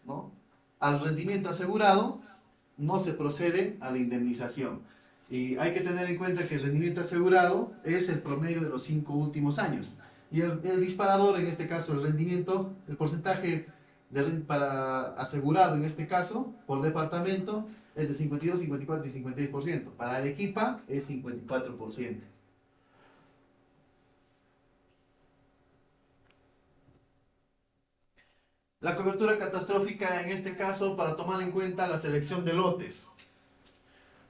¿no?, al rendimiento asegurado, no se procede a la indemnización. Y hay que tener en cuenta que el rendimiento asegurado es el promedio de los 5 últimos años. Y el disparador, en este caso, el rendimiento, el porcentaje para asegurado, en este caso, por departamento, es de 52, 54 y 56%. Para Arequipa es 54%. La cobertura catastrófica, en este caso, para tomar en cuenta la selección de lotes.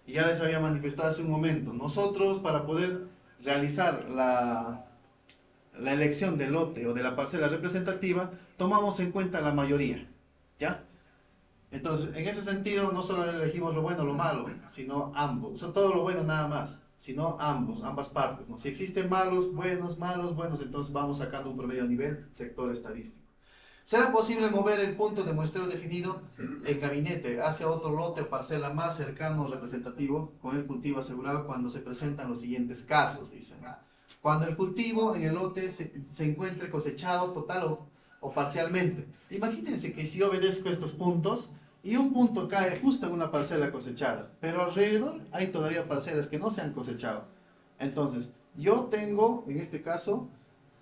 Y ya les había manifestado hace un momento. Nosotros, para poder realizar la elección del lote o de la parcela representativa, tomamos en cuenta la mayoría, ¿ya? Entonces, en ese sentido, no solo elegimos lo bueno o lo malo, sino ambos. No todo lo bueno nada más, sino ambas partes, ¿no? Si existen malos, buenos, entonces vamos sacando un promedio a nivel sector estadístico. ¿Será posible mover el punto de muestreo definido en gabinete hacia otro lote o parcela más cercano o representativo con el cultivo asegurado cuando se presentan los siguientes casos? Dicen. Cuando el cultivo en el lote se encuentre cosechado total o parcialmente. Imagínense que si yo obedezco estos puntos y un punto cae justo en una parcela cosechada, pero alrededor hay todavía parcelas que no se han cosechado. Entonces, yo tengo, en este caso,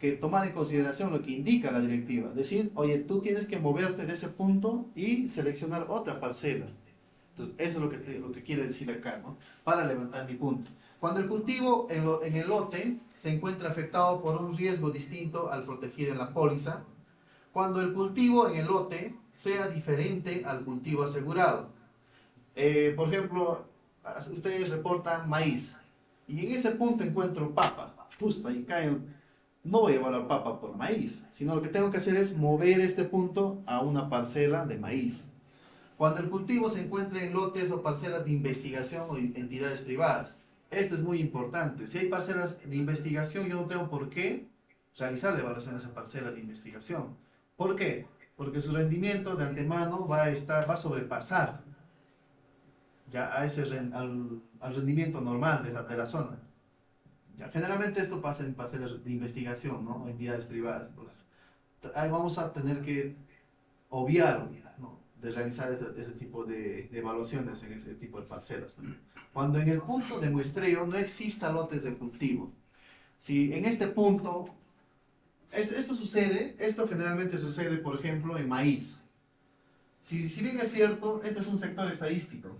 que tomar en consideración lo que indica la directiva. Decir, oye, tú tienes que moverte de ese punto y seleccionar otra parcela. Entonces, eso es lo que quiere decir acá, ¿no? Para levantar mi punto. Cuando el cultivo en el lote se encuentra afectado por un riesgo distinto al protegido en la póliza, cuando el cultivo en el lote sea diferente al cultivo asegurado. Por ejemplo, ustedes reportan maíz y en ese punto encuentro papa, justo y cae. No voy a evaluar papa por maíz, sino lo que tengo que hacer es mover este punto a una parcela de maíz. Cuando el cultivo se encuentre en lotes o parcelas de investigación o entidades privadas, esto es muy importante. Si hay parcelas de investigación, yo no tengo por qué realizar la evaluación de esa parcela de investigación. ¿Por qué? Porque su rendimiento de antemano va a sobrepasar ya al rendimiento normal de la zona. Ya, generalmente esto pasa en parcelas de investigación, ¿no? O entidades privadas. Entonces, ahí vamos a tener que obviar, ¿no?, de realizar ese tipo de evaluaciones en ese tipo de parcelas, ¿no? Cuando en el punto de muestreo no exista lotes de cultivo. Si en este punto, esto generalmente sucede, por ejemplo, en maíz. Si bien es cierto, este es un sector estadístico.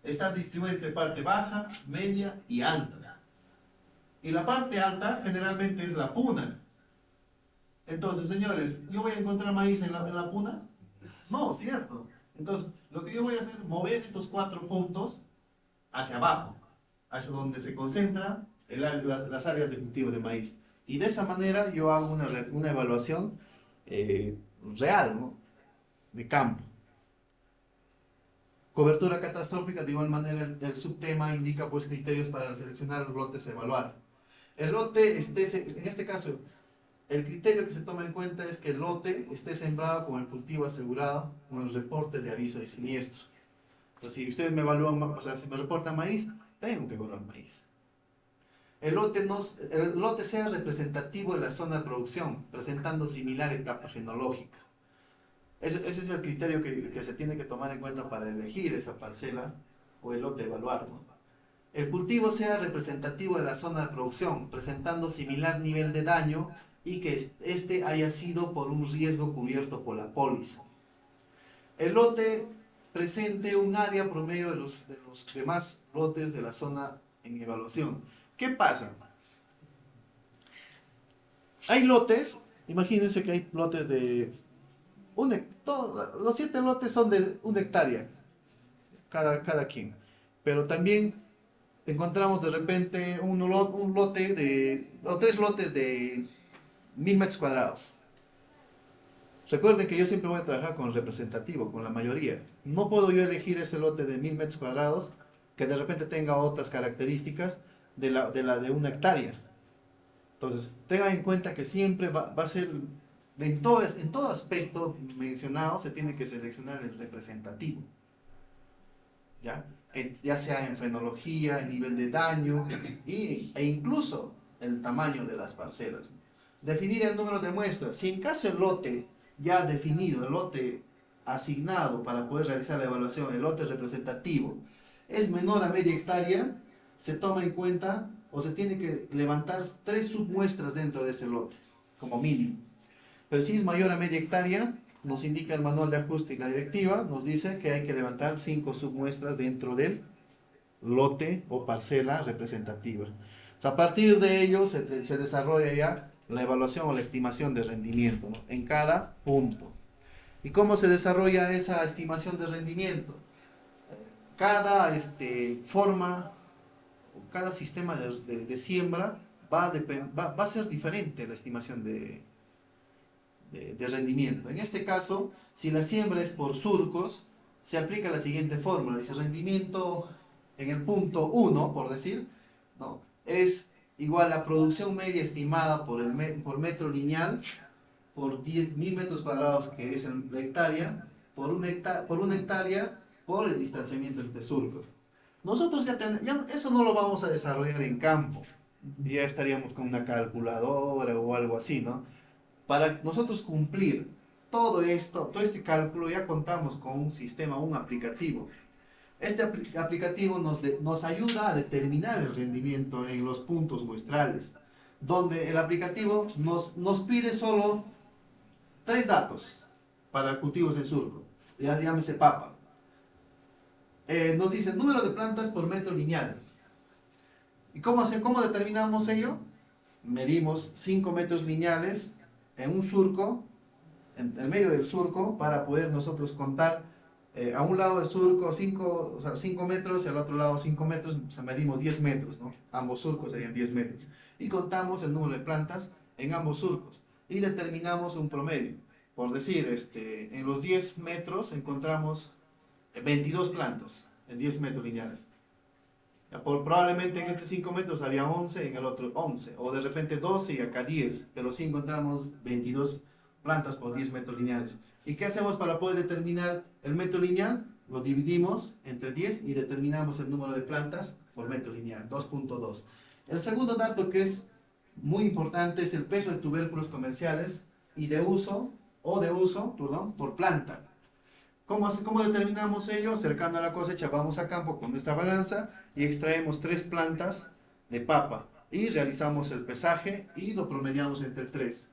Está distribuido entre parte baja, media y alta. Y la parte alta generalmente es la puna. Entonces, señores, ¿yo voy a encontrar maíz en la puna? No, ¿cierto? Entonces, lo que yo voy a hacer es mover estos 4 puntos hacia abajo, hacia donde se concentran las áreas de cultivo de maíz. Y de esa manera yo hago una evaluación real, ¿no?, de campo. Cobertura catastrófica, de igual manera, el subtema indica pues criterios para seleccionar los lotes a evaluar. El lote en este caso, el criterio que se toma en cuenta es que el lote esté sembrado con el cultivo asegurado con el reporte de aviso de siniestro. Entonces, si ustedes me evalúan, o sea, si me reportan maíz, tengo que evaluar maíz. El lote sea representativo de la zona de producción, presentando similar etapa fenológica. Ese es el criterio que se tiene que tomar en cuenta para elegir esa parcela o el lote evaluar, ¿no? El cultivo sea representativo de la zona de producción, presentando similar nivel de daño y que este haya sido por un riesgo cubierto por la póliza. El lote presente un área promedio de los demás lotes de la zona en evaluación. ¿Qué pasa? Hay lotes, imagínense que hay lotes de los 7 lotes son de 1 hectárea cada quien, pero también encontramos de repente un lote o 3 lotes de 1000 metros cuadrados. Recuerden que yo siempre voy a trabajar con el representativo, con la mayoría. No puedo yo elegir ese lote de 1000 metros cuadrados que de repente tenga otras características de 1 hectárea. Entonces, tengan en cuenta que siempre va a ser, en todo aspecto mencionado, se tiene que seleccionar el representativo. ¿Ya? Ya sea en fenología, en nivel de daño e incluso el tamaño de las parcelas. Definir el número de muestras. Si en caso el lote ya definido, el lote asignado para poder realizar la evaluación, el lote representativo, es menor a media hectárea, se toma en cuenta o se tiene que levantar 3 submuestras dentro de ese lote, como mínimo. Pero si es mayor a media hectárea, nos indica el manual de ajuste y la directiva, nos dice que hay que levantar 5 submuestras dentro del lote o parcela representativa. O sea, a partir de ello se desarrolla ya la evaluación o la estimación de rendimiento, ¿no? En cada punto. ¿Y cómo se desarrolla esa estimación de rendimiento? Cada cada sistema de siembra va a ser diferente la estimación de rendimiento. En este caso, si la siembra es por surcos, se aplica la siguiente fórmula. Dice rendimiento en el punto 1, por decir, ¿no? Es igual a producción media estimada por metro lineal por 10.000 metros cuadrados, que es la hectárea, por una hectárea por el distanciamiento entre surcos. Nosotros ya eso no lo vamos a desarrollar en campo. Ya estaríamos con una calculadora o algo así, ¿no? Para nosotros cumplir todo este cálculo, ya contamos con un sistema, un aplicativo. Este aplicativo nos ayuda a determinar el rendimiento en los puntos muestrales, donde el aplicativo nos pide solo 3 datos para cultivos en surco, ya llámese papa. Nos dice número de plantas por metro lineal. ¿Y cómo determinamos ello? Medimos 5 metros lineales en un surco, en el medio del surco, para poder nosotros contar a un lado del surco 5 metros y al otro lado 5 metros, o sea, medimos 10 metros, ¿no? Ambos surcos serían 10 metros. Y contamos el número de plantas en ambos surcos y determinamos un promedio. Por decir, en los 10 metros encontramos 22 plantas en 10 metros lineales. Probablemente en 5 metros había 11, en el otro 11, o de repente 12 y acá 10, pero sí encontramos 22 plantas por 10 metros lineales. ¿Y qué hacemos para poder determinar el metro lineal? Lo dividimos entre 10 y determinamos el número de plantas por metro lineal, 2.2. El segundo dato que es muy importante es el peso de tubérculos comerciales y de uso por planta. ¿Cómo determinamos ello? Cercano a la cosecha vamos a campo con nuestra balanza y extraemos 3 plantas de papa y realizamos el pesaje y lo promediamos entre 3.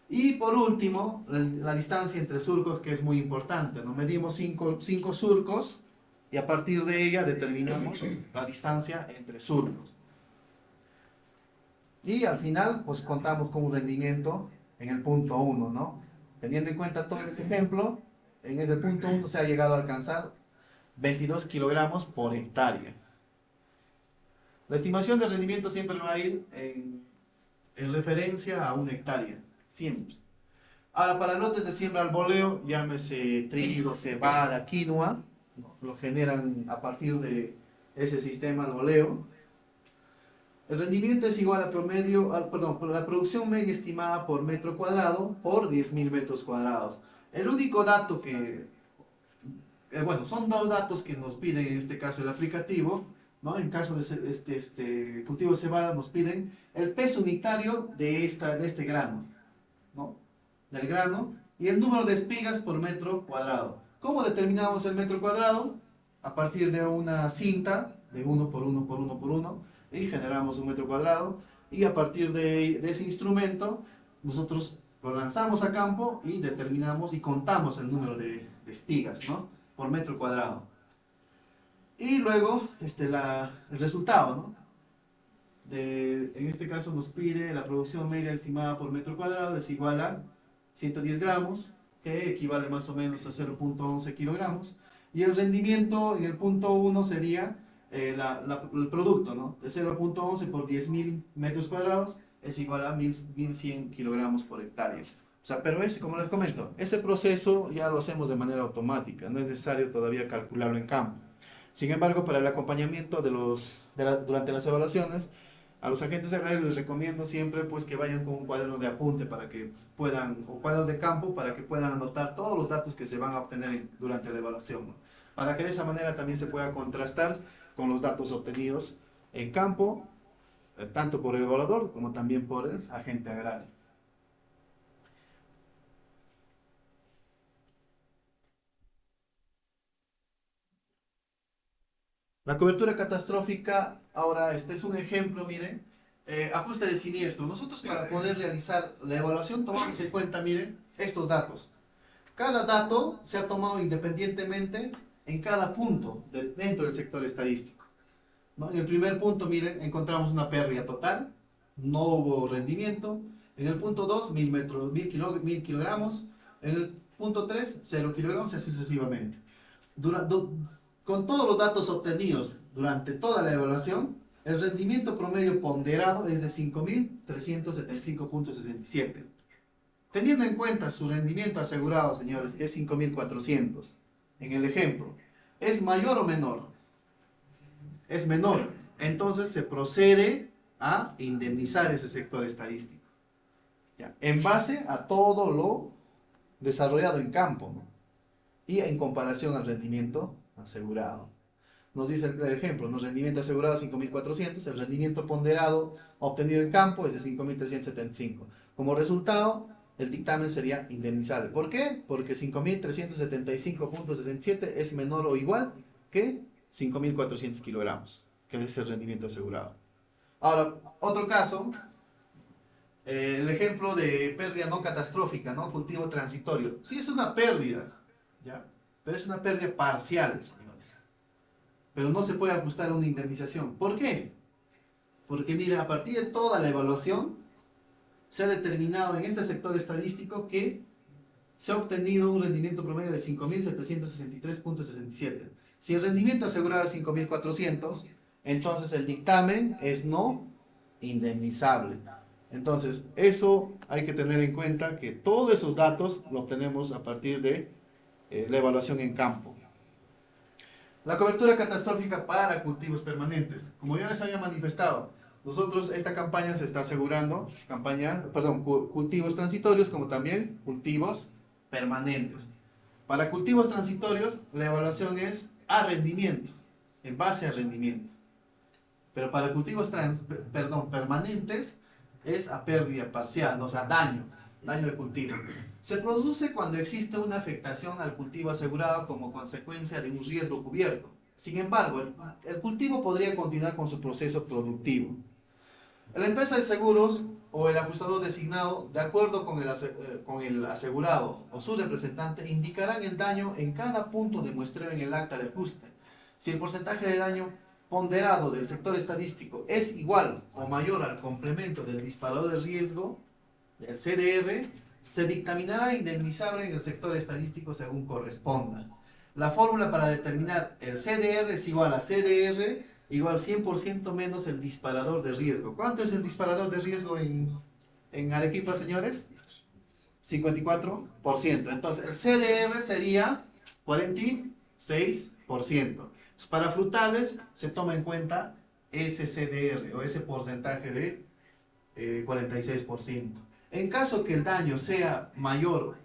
Y por último, la distancia entre surcos, que es muy importante, ¿no? Medimos 5 surcos y a partir de ella determinamos la distancia entre surcos. Y al final, pues contamos con un rendimiento en el punto 1, ¿no? Teniendo en cuenta todo este ejemplo, en el punto 1 se ha llegado a alcanzar 22 kilogramos por hectárea. La estimación de rendimiento siempre va a ir en referencia a 1 hectárea, siempre. Ahora, para lotes de siembra al voleo, llámese trigo, cebada, quinoa, ¿no? Lo generan a partir de ese sistema al voleo. El rendimiento es igual la producción media estimada por metro cuadrado por 10.000 metros cuadrados. El único dato que bueno, son dos datos que nos piden en este caso el aplicativo, ¿no? En caso de cultivo de cebada nos piden el peso unitario de este grano, ¿no? Del grano y el número de espigas por metro cuadrado. ¿Cómo determinamos el metro cuadrado? A partir de una cinta de 1 por 1 por 1 por 1 y generamos un metro cuadrado y a partir de ese instrumento nosotros lo lanzamos a campo y determinamos y contamos el número de espigas, ¿no? Por metro cuadrado. Y luego el resultado, ¿no? En este caso nos pide la producción media estimada por metro cuadrado es igual a 110 gramos, que equivale más o menos a 0.11 kilogramos. Y el rendimiento en el punto 1 sería el producto, ¿no? De 0.11 por 10.000 metros cuadrados es igual a 1.100 kilogramos por hectárea. O sea, pero como les comento, ese proceso ya lo hacemos de manera automática, no es necesario todavía calcularlo en campo. Sin embargo, para el acompañamiento durante las evaluaciones, a los agentes agrarios les recomiendo siempre pues, que vayan con un cuaderno de apunte para que puedan, o cuaderno de campo, para que puedan anotar todos los datos que se van a obtener durante la evaluación, ¿no? Para que de esa manera también se pueda contrastar con los datos obtenidos en campo, tanto por el evaluador como también por el agente agrario. La cobertura catastrófica, ahora este es un ejemplo, miren, ajuste de siniestro. Nosotros para poder realizar la evaluación tomamos en cuenta, miren, estos datos. Cada dato se ha tomado independientemente en cada punto dentro del sector estadístico, ¿no? En el primer punto, miren, encontramos una pérdida total, no hubo rendimiento. En el punto 2, 1.000 kilogramos. En el punto 3, 0 kilogramos, y así sucesivamente. Con todos los datos obtenidos durante toda la evaluación, el rendimiento promedio ponderado es de 5.375.67. Teniendo en cuenta su rendimiento asegurado, señores, que es 5.400, en el ejemplo, ¿es mayor o menor? Es menor. Entonces se procede a indemnizar ese sector estadístico, ¿ya? En base a todo lo desarrollado en campo, ¿no? Y en comparación al rendimiento asegurado. Nos dice el ejemplo, ¿no? Rendimiento asegurado 5.400, el rendimiento ponderado obtenido en campo es de 5.375. Como resultado, el dictamen sería indemnizable. ¿Por qué? Porque 5.375.67 es menor o igual que 5.400 kilogramos, que es el rendimiento asegurado. Ahora, otro caso, el ejemplo de pérdida no catastrófica, ¿no? Cultivo transitorio. Sí es una pérdida, ¿ya? Pero es una pérdida parcial, señores. Pero no se puede ajustar a una indemnización. ¿Por qué? Porque mira, a partir de toda la evaluación, se ha determinado en este sector estadístico que se ha obtenido un rendimiento promedio de 5.763.67. Si el rendimiento asegurado es 5.400, entonces el dictamen es no indemnizable. Entonces, eso hay que tener en cuenta, que todos esos datos lo obtenemos a partir de la evaluación en campo. La cobertura catastrófica para cultivos permanentes. Como ya les había manifestado, nosotros esta campaña se está asegurando, cultivos transitorios como también cultivos permanentes. Para cultivos transitorios, la evaluación es a rendimiento, en base a rendimiento. Pero para cultivos permanentes es a pérdida parcial, o sea, daño de cultivo. Se produce cuando existe una afectación al cultivo asegurado como consecuencia de un riesgo cubierto. Sin embargo, el cultivo podría continuar con su proceso productivo. La empresa de seguros o el ajustador designado, de acuerdo con el asegurado o su representante, indicarán el daño en cada punto de muestreo en el acta de ajuste. Si el porcentaje de daño ponderado del sector estadístico es igual o mayor al complemento del disparador de riesgo, el CDR, se dictaminará indemnizable en el sector estadístico según corresponda. La fórmula para determinar el CDR es igual a CDR igual 100% menos el disparador de riesgo. ¿Cuánto es el disparador de riesgo en Arequipa, señores? 54%. Entonces, el CDR sería 46%. Para frutales se toma en cuenta ese CDR o ese porcentaje de 46%. En caso que el daño sea mayor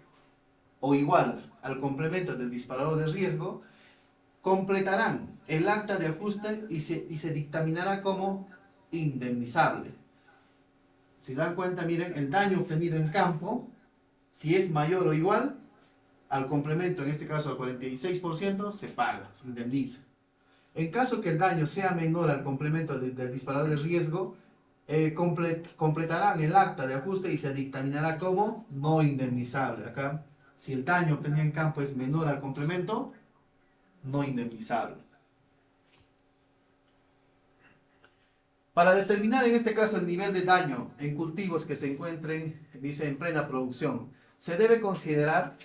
o igual al complemento del disparador de riesgo, completarán el acta de ajuste y se dictaminará como indemnizable. Si dan cuenta, miren, el daño obtenido en campo, si es mayor o igual al complemento, en este caso al 46%, se paga, se indemniza. En caso que el daño sea menor al complemento del disparador de riesgo, completarán el acta de ajuste y se dictaminará como no indemnizable. Acá, si el daño obtenido en campo es menor al complemento, no indemnizable. Para determinar en este caso el nivel de daño en cultivos que se encuentren, dice, en plena producción, se debe considerar,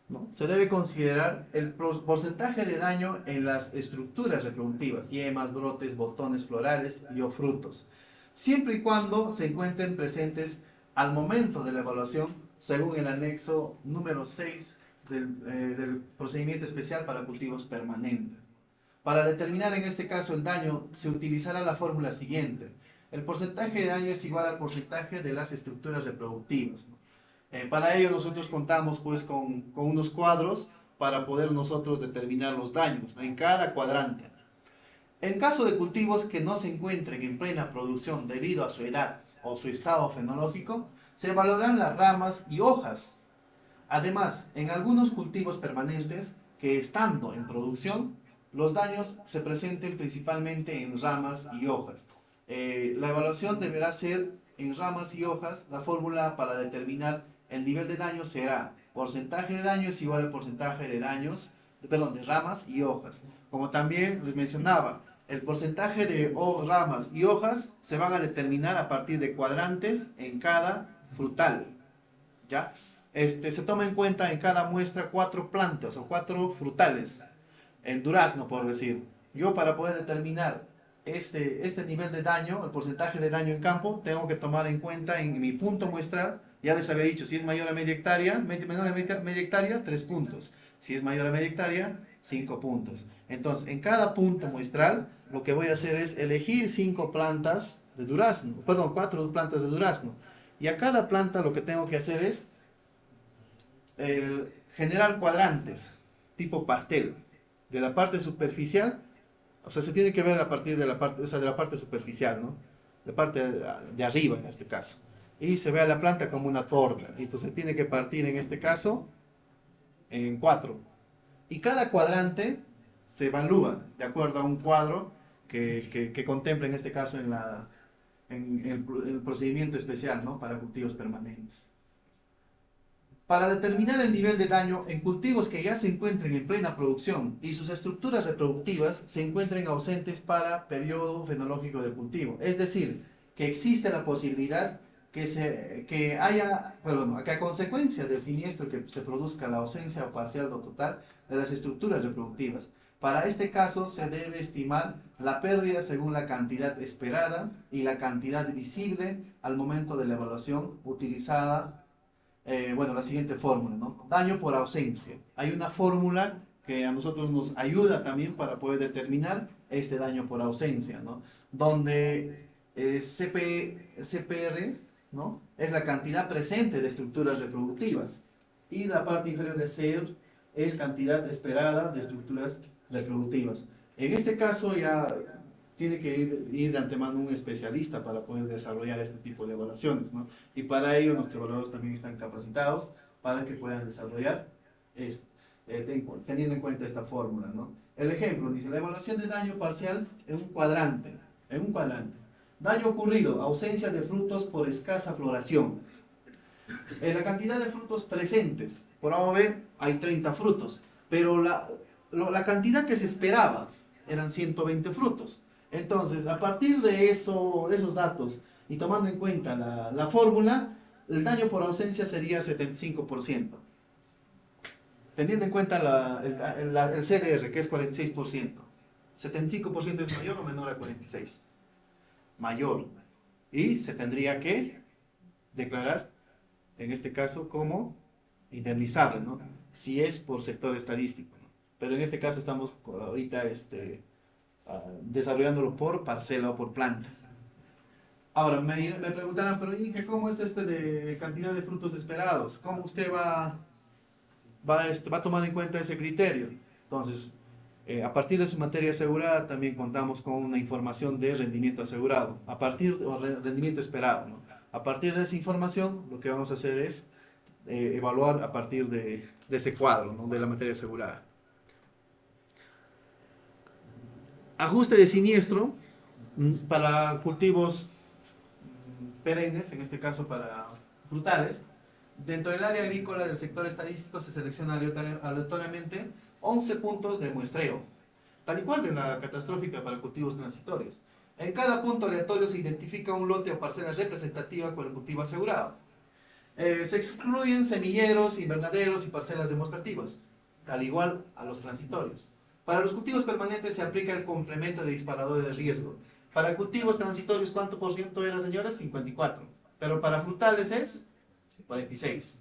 ¿no? Se debe considerar el porcentaje de daño en las estructuras reproductivas, yemas, brotes, botones florales y o frutos, siempre y cuando se encuentren presentes al momento de la evaluación, según el anexo número 6 del procedimiento especial para cultivos permanentes. Para determinar en este caso el daño, se utilizará la fórmula siguiente. El porcentaje de daño es igual al porcentaje de las estructuras reproductivas, ¿no? Para ello nosotros contamos pues con unos cuadros para poder nosotros determinar los daños, ¿no?, en cada cuadrante. En caso de cultivos que no se encuentren en plena producción debido a su edad o su estado fenológico, se valorarán las ramas y hojas. Además, en algunos cultivos permanentes que estando en producción, los daños se presenten principalmente en ramas y hojas. La evaluación deberá ser en ramas y hojas. La fórmula para determinar el nivel de daño será porcentaje de daño es igual al porcentaje de daños, de ramas y hojas. Como también les mencionaba, el porcentaje de ramas y hojas se van a determinar a partir de cuadrantes en cada frutal, ¿ya? Se toma en cuenta en cada muestra 4 plantas o 4 frutales, en durazno por decir. Yo para poder determinar este nivel de daño, el porcentaje de daño en campo, tengo que tomar en cuenta en mi punto muestral, ya les había dicho, si es mayor a media hectárea, menor a media hectárea, 3 puntos. Si es mayor a media hectárea, 5 puntos. Entonces, en cada punto muestral, lo que voy a hacer es elegir 5 plantas de durazno, perdón, 4 plantas de durazno. Y a cada planta lo que tengo que hacer es generar cuadrantes, tipo pastel, de la parte superficial. O sea, se tiene que ver a partir de la parte, o sea, de la parte superficial, ¿no? La parte de arriba en este caso. Y se ve a la planta como una torta. Entonces tiene que partir en este caso en 4. Y cada cuadrante se evalúa de acuerdo a un cuadro que contempla en este caso en el procedimiento especial, ¿no?, para cultivos permanentes. Para determinar el nivel de daño en cultivos que ya se encuentren en plena producción y sus estructuras reproductivas se encuentren ausentes para periodo fenológico del cultivo. Es decir, que existe la posibilidad que a consecuencia del siniestro que se produzca la ausencia o parcial o total de las estructuras reproductivas. Para este caso se debe estimar la pérdida según la cantidad esperada y la cantidad visible al momento de la evaluación utilizada. La siguiente fórmula, ¿no? Daño por ausencia. Hay una fórmula que a nosotros nos ayuda también para poder determinar este daño por ausencia, ¿no? Donde CPR, ¿no?, es la cantidad presente de estructuras reproductivas y la parte inferior de CER es cantidad esperada de estructuras reproductivas. En este caso ya tiene que ir de antemano un especialista para poder desarrollar este tipo de evaluaciones, ¿no? Y para ello nuestros evaluadores también están capacitados para que puedan desarrollar teniendo en cuenta esta fórmula, ¿no? El ejemplo dice, la evaluación de daño parcial en un cuadrante. Daño ocurrido, ausencia de frutos por escasa floración. La cantidad de frutos presentes, por A o B, hay 30 frutos, pero la cantidad que se esperaba eran 120 frutos. Entonces, a partir de esos datos y tomando en cuenta la fórmula, el daño por ausencia sería 75%. Teniendo en cuenta el CDR, que es 46%. 75% es mayor o menor a 46%. Mayor. Y se tendría que declarar, en este caso, como indemnizable, ¿no?, si es por sector estadístico, ¿no? Pero en este caso estamos ahorita desarrollándolo por parcela o por planta. Ahora, me preguntarán, pero Inge, ¿cómo es de cantidad de frutos esperados? ¿Cómo usted va a tomar en cuenta ese criterio? Entonces, A partir de su materia asegurada también contamos con una información de rendimiento asegurado, rendimiento esperado, ¿no? A partir de esa información lo que vamos a hacer es evaluar a partir de ese cuadro, ¿no? De la materia asegurada. Ajuste de siniestro para cultivos perennes, en este caso para frutales. Dentro del área agrícola del sector estadístico se selecciona aleatoriamente 11 puntos de muestreo, tal y cual de la catastrófica para cultivos transitorios. En cada punto aleatorio se identifica un lote o parcela representativa con el cultivo asegurado. Se excluyen semilleros, invernaderos y parcelas demostrativas, al igual a los transitorios. Para los cultivos permanentes se aplica el complemento de disparador de riesgo. Para cultivos transitorios, ¿cuánto por ciento era, señores? 54. Pero para frutales es 46.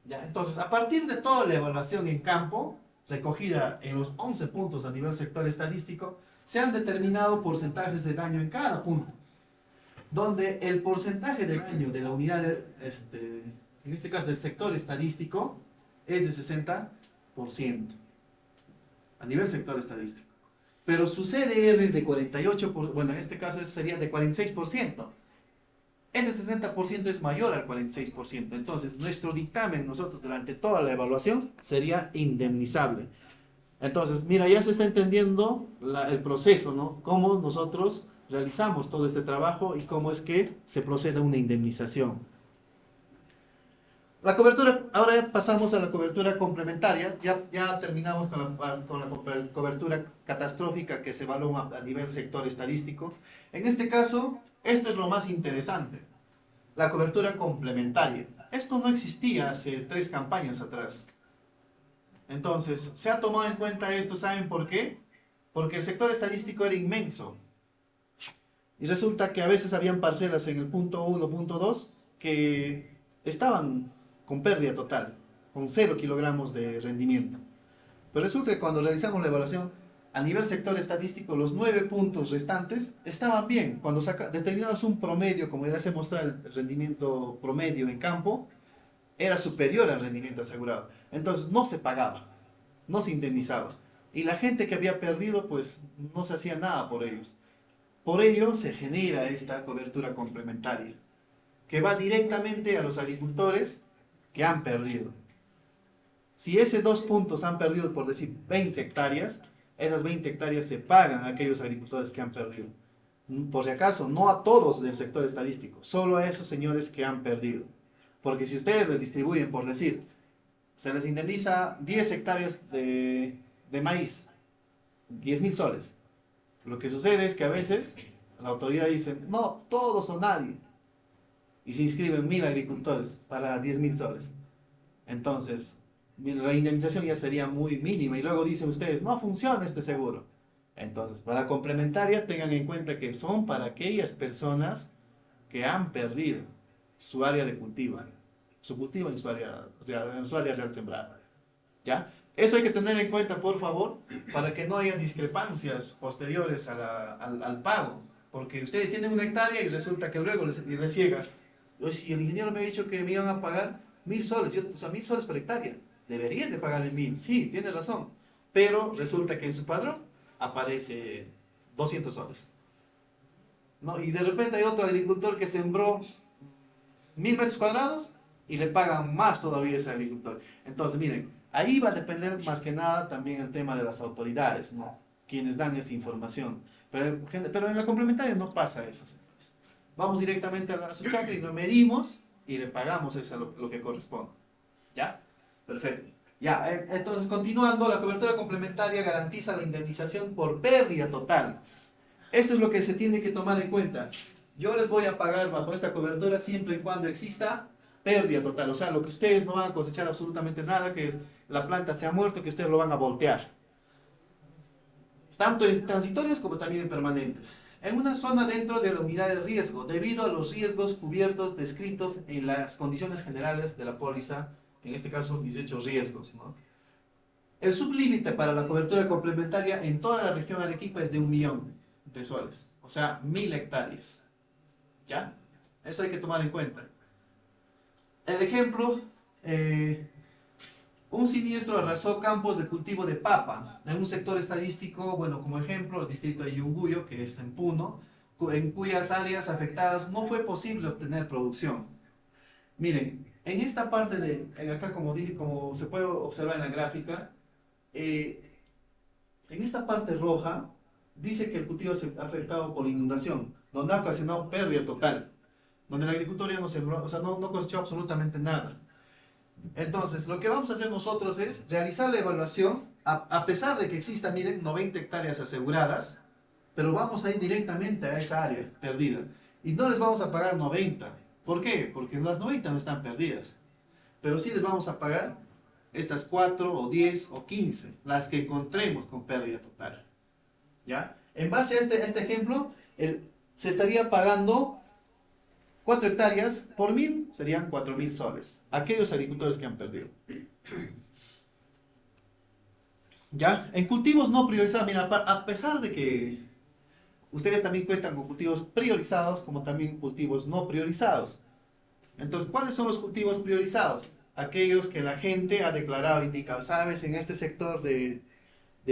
¿Ya? Entonces, a partir de toda la evaluación en campo, recogida en los 11 puntos a nivel sector estadístico, se han determinado porcentajes de daño en cada punto, donde el porcentaje de daño de la unidad, en este caso del sector estadístico, es de 60%, a nivel sector estadístico. Pero su CDR es de 48%, bueno, en este caso sería de 46%. Ese 60% es mayor al 46%. Entonces, nuestro dictamen, nosotros durante toda la evaluación, sería indemnizable. Entonces, mira, ya se está entendiendo el proceso, ¿no? Cómo nosotros realizamos todo este trabajo y cómo es que se procede a una indemnización. La cobertura, ahora ya pasamos a la cobertura complementaria. Ya terminamos con la cobertura catastrófica que se evalúa a nivel sector estadístico. En este caso, esto es lo más interesante. La cobertura complementaria. Esto no existía hace 3 campañas atrás. Entonces, se ha tomado en cuenta esto, ¿saben por qué? Porque el sector estadístico era inmenso. Y resulta que a veces habían parcelas en el punto 1, punto 2, que estaban con pérdida total, con 0 kilogramos de rendimiento. Pero resulta que cuando realizamos la evaluación a nivel sector estadístico, los 9 puntos restantes estaban bien. Cuando determinamos un promedio, como ya se muestra el rendimiento promedio en campo, era superior al rendimiento asegurado. Entonces no se pagaba, no se indemnizaba. Y la gente que había perdido, pues no se hacía nada por ellos. Por ello se genera esta cobertura complementaria, que va directamente a los agricultores que han perdido. Si esos 2 puntos han perdido, por decir, 20 hectáreas, esas 20 hectáreas se pagan a aquellos agricultores que han perdido. Por si acaso, no a todos del sector estadístico, solo a esos señores que han perdido. Porque si ustedes les distribuyen, por decir, se les indemniza 10 hectáreas de maíz, 10.000 soles. Lo que sucede es que a veces la autoridad dice, no, todos o nadie. Y se inscriben 1.000 agricultores para 10.000 soles. Entonces, la indemnización ya sería muy mínima. Y luego dicen ustedes, no funciona este seguro. Entonces, para complementaria, tengan en cuenta que son para aquellas personas que han perdido su área de cultivo, su cultivo en su área real sembrada. ¿Ya? Eso hay que tener en cuenta, por favor, para que no haya discrepancias posteriores al pago. Porque ustedes tienen 1 hectárea y resulta que luego les llega. Si el ingeniero me ha dicho que me iban a pagar 1.000 soles, o sea, 1.000 soles por hectárea. Deberían de pagarle 1.000, sí, tiene razón. Pero resulta que en su padrón aparece 200 soles. ¿No? Y de repente hay otro agricultor que sembró 1.000 metros cuadrados y le pagan más todavía a ese agricultor. Entonces, miren, ahí va a depender más que nada también el tema de las autoridades, ¿no? Quienes dan esa información. Pero en la complementaria no pasa eso, señores. Vamos directamente a su chacra y lo medimos y le pagamos eso lo que corresponde. ¿Ya? Perfecto. Ya, entonces continuando, la cobertura complementaria garantiza la indemnización por pérdida total. Eso es lo que se tiene que tomar en cuenta. Yo les voy a pagar bajo esta cobertura siempre y cuando exista pérdida total. O sea, lo que ustedes no van a cosechar absolutamente nada, que es la planta se ha muerto, que ustedes lo van a voltear. Tanto en transitorios como también en permanentes. En una zona dentro de la unidad de riesgo, debido a los riesgos cubiertos descritos en las condiciones generales de la póliza, en este caso 18 riesgos, ¿no? El sublímite para la cobertura complementaria en toda la región Arequipa es de 1.000.000 de soles, o sea, 1.000 hectáreas. ¿Ya? Eso hay que tomar en cuenta. El ejemplo, Un siniestro arrasó campos de cultivo de papa en un sector estadístico, bueno, como ejemplo, el distrito de Yunguyo, que está en Puno, en cuyas áreas afectadas no fue posible obtener producción. Miren, en esta parte acá como dije, como se puede observar en la gráfica, eh, en esta parte roja dice que el cultivo se ha afectado por inundación, donde ha ocasionado pérdida total, donde el agricultor ya no sembró, o sea, no cosechó absolutamente nada. Entonces, lo que vamos a hacer nosotros es realizar la evaluación, a pesar de que exista, miren, 90 hectáreas aseguradas, pero vamos a ir directamente a esa área perdida. Y no les vamos a pagar 90. ¿Por qué? Porque las 90 no están perdidas. Pero sí les vamos a pagar estas 4 o 10 o 15, las que encontremos con pérdida total. ¿Ya? En base a este ejemplo, se estaría pagando 4 hectáreas por 1000, serían 4000 soles. Aquellos agricultores que han perdido. ¿Ya? En cultivos no priorizados, mira, a pesar de que ustedes también cuentan con cultivos priorizados, como también cultivos no priorizados. Entonces, ¿cuáles son los cultivos priorizados? Aquellos que la gente ha declarado, indicado, sabes, en este sector de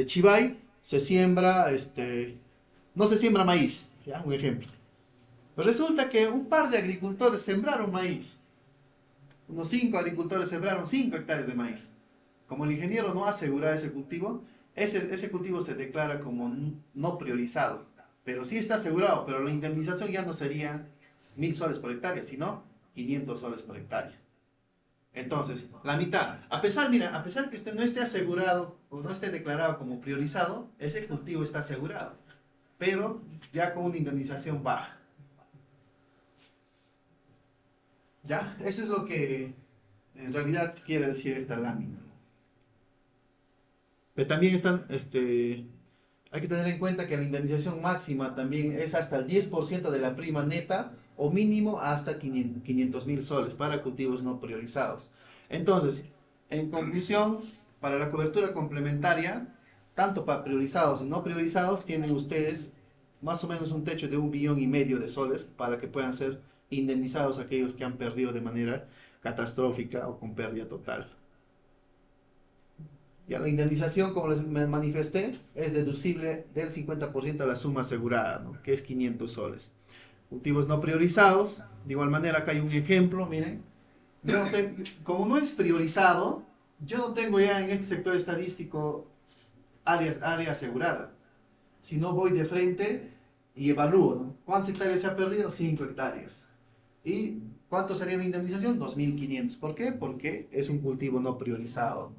Chivay se siembra, no se siembra maíz, ¿ya? Un ejemplo. Pues resulta que un par de agricultores sembraron maíz. Unos 5 agricultores sembraron 5 hectáreas de maíz. Como el ingeniero no asegura ese cultivo, ese cultivo se declara como no priorizado. Pero sí está asegurado, pero la indemnización ya no sería 1000 soles por hectárea, sino 500 soles por hectárea. Entonces, la mitad. A pesar que no esté asegurado o no esté declarado como priorizado, ese cultivo está asegurado, pero ya con una indemnización baja. ¿Ya? Eso es lo que en realidad quiere decir esta lámina. Pero también hay que tener en cuenta que la indemnización máxima también es hasta el 10% de la prima neta o mínimo hasta 500.000 soles para cultivos no priorizados. Entonces, en conclusión, para la cobertura complementaria, tanto para priorizados y no priorizados, tienen ustedes más o menos un techo de 1,5 millones de soles para que puedan ser indemnizados aquellos que han perdido de manera catastrófica o con pérdida total. Ya la indemnización, como les manifesté, es deducible del 50% de la suma asegurada, ¿no? Que es 500 soles. Cultivos no priorizados, de igual manera acá hay un ejemplo, miren. Como no es priorizado, yo no tengo ya en este sector estadístico área asegurada. Si no voy de frente y evalúo, ¿no? ¿Cuántas hectáreas se ha perdido? 5 hectáreas. ¿Y cuánto sería la indemnización? 2.500. ¿Por qué? Porque es un cultivo no priorizado.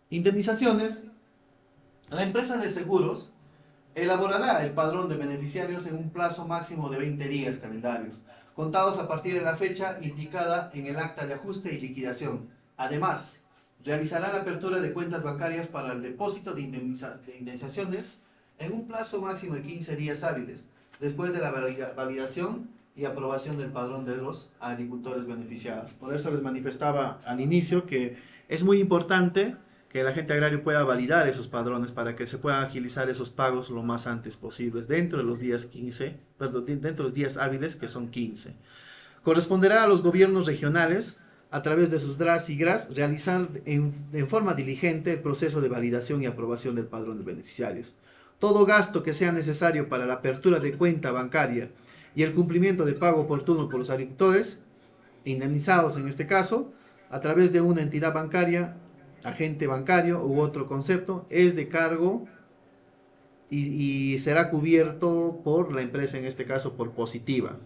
Indemnizaciones. La empresa de seguros elaborará el padrón de beneficiarios en un plazo máximo de 20 días calendarios, contados a partir de la fecha indicada en el acta de ajuste y liquidación. Además, realizará la apertura de cuentas bancarias para el depósito de indemnizaciones en un plazo máximo de 15 días hábiles, después de la validación y aprobación del padrón de los agricultores beneficiados. Por eso les manifestaba al inicio que es muy importante que el agente agrario pueda validar esos padrones para que se puedan agilizar esos pagos lo más antes posibles, dentro de los días dentro de los días hábiles, que son 15. Corresponderá a los gobiernos regionales, a través de sus DRAS y GRAS, realizar en forma diligente el proceso de validación y aprobación del padrón de beneficiarios. Todo gasto que sea necesario para la apertura de cuenta bancaria y el cumplimiento de pago oportuno por los agricultores, indemnizados en este caso, a través de una entidad bancaria, agente bancario u otro concepto, es de cargo y será cubierto por la empresa, en este caso por Positiva.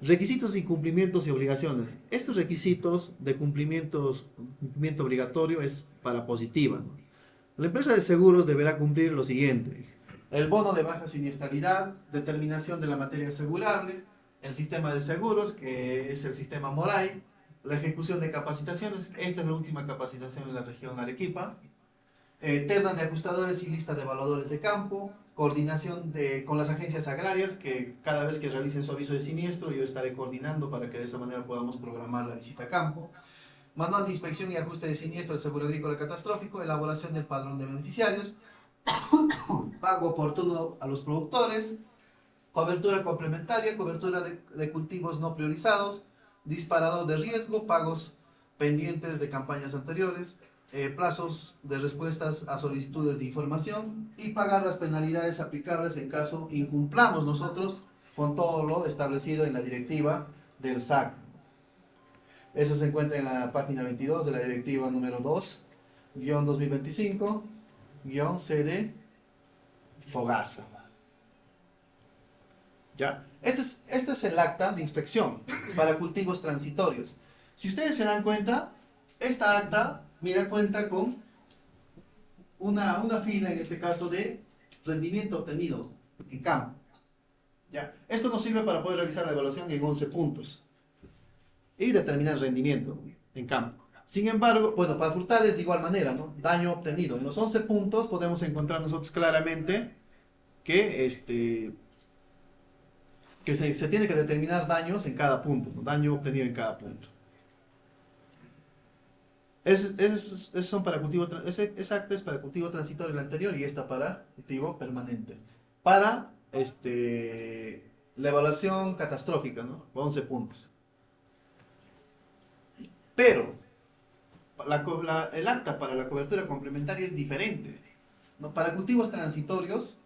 Requisitos y cumplimientos y obligaciones. Estos requisitos de cumplimiento obligatorio es para Positiva, ¿no? La empresa de seguros deberá cumplir lo siguiente: el bono de baja siniestralidad, determinación de la materia asegurable, el sistema de seguros, que es el sistema Moray, la ejecución de capacitaciones. Esta es la última capacitación en la región Arequipa, terna de ajustadores y lista de evaluadores de campo, coordinación con las agencias agrarias, que cada vez que realicen su aviso de siniestro yo estaré coordinando para que de esa manera podamos programar la visita a campo, manual de inspección y ajuste de siniestro del seguro agrícola catastrófico, elaboración del padrón de beneficiarios, pago oportuno a los productores, cobertura complementaria, cobertura de cultivos no priorizados, disparador de riesgo, pagos pendientes de campañas anteriores, plazos de respuestas a solicitudes de información y pagar las penalidades aplicables en caso incumplamos nosotros con todo lo establecido en la directiva del SAC. Eso se encuentra en la página 22 de la directiva número 2-2025-CD FOGASA. ¿Ya? Este es el acta de inspección para cultivos transitorios. Si ustedes se dan cuenta, esta acta, mira, cuenta con una fila, en este caso, de rendimiento obtenido en campo. ¿Ya? Esto nos sirve para poder realizar la evaluación en 11 puntos y determinar el rendimiento en campo. Sin embargo, bueno, para frutales de igual manera, ¿no? Daño obtenido. En los 11 puntos podemos encontrar nosotros claramente que se tiene que determinar daños en cada punto, ¿no? Daño obtenido en cada punto. Son para cultivo, esa acta es para cultivo transitorio el anterior y esta para cultivo permanente. Para la evaluación catastrófica, ¿no? 11 puntos. Pero el acta para la cobertura complementaria es diferente, ¿no? Para cultivos transitorios,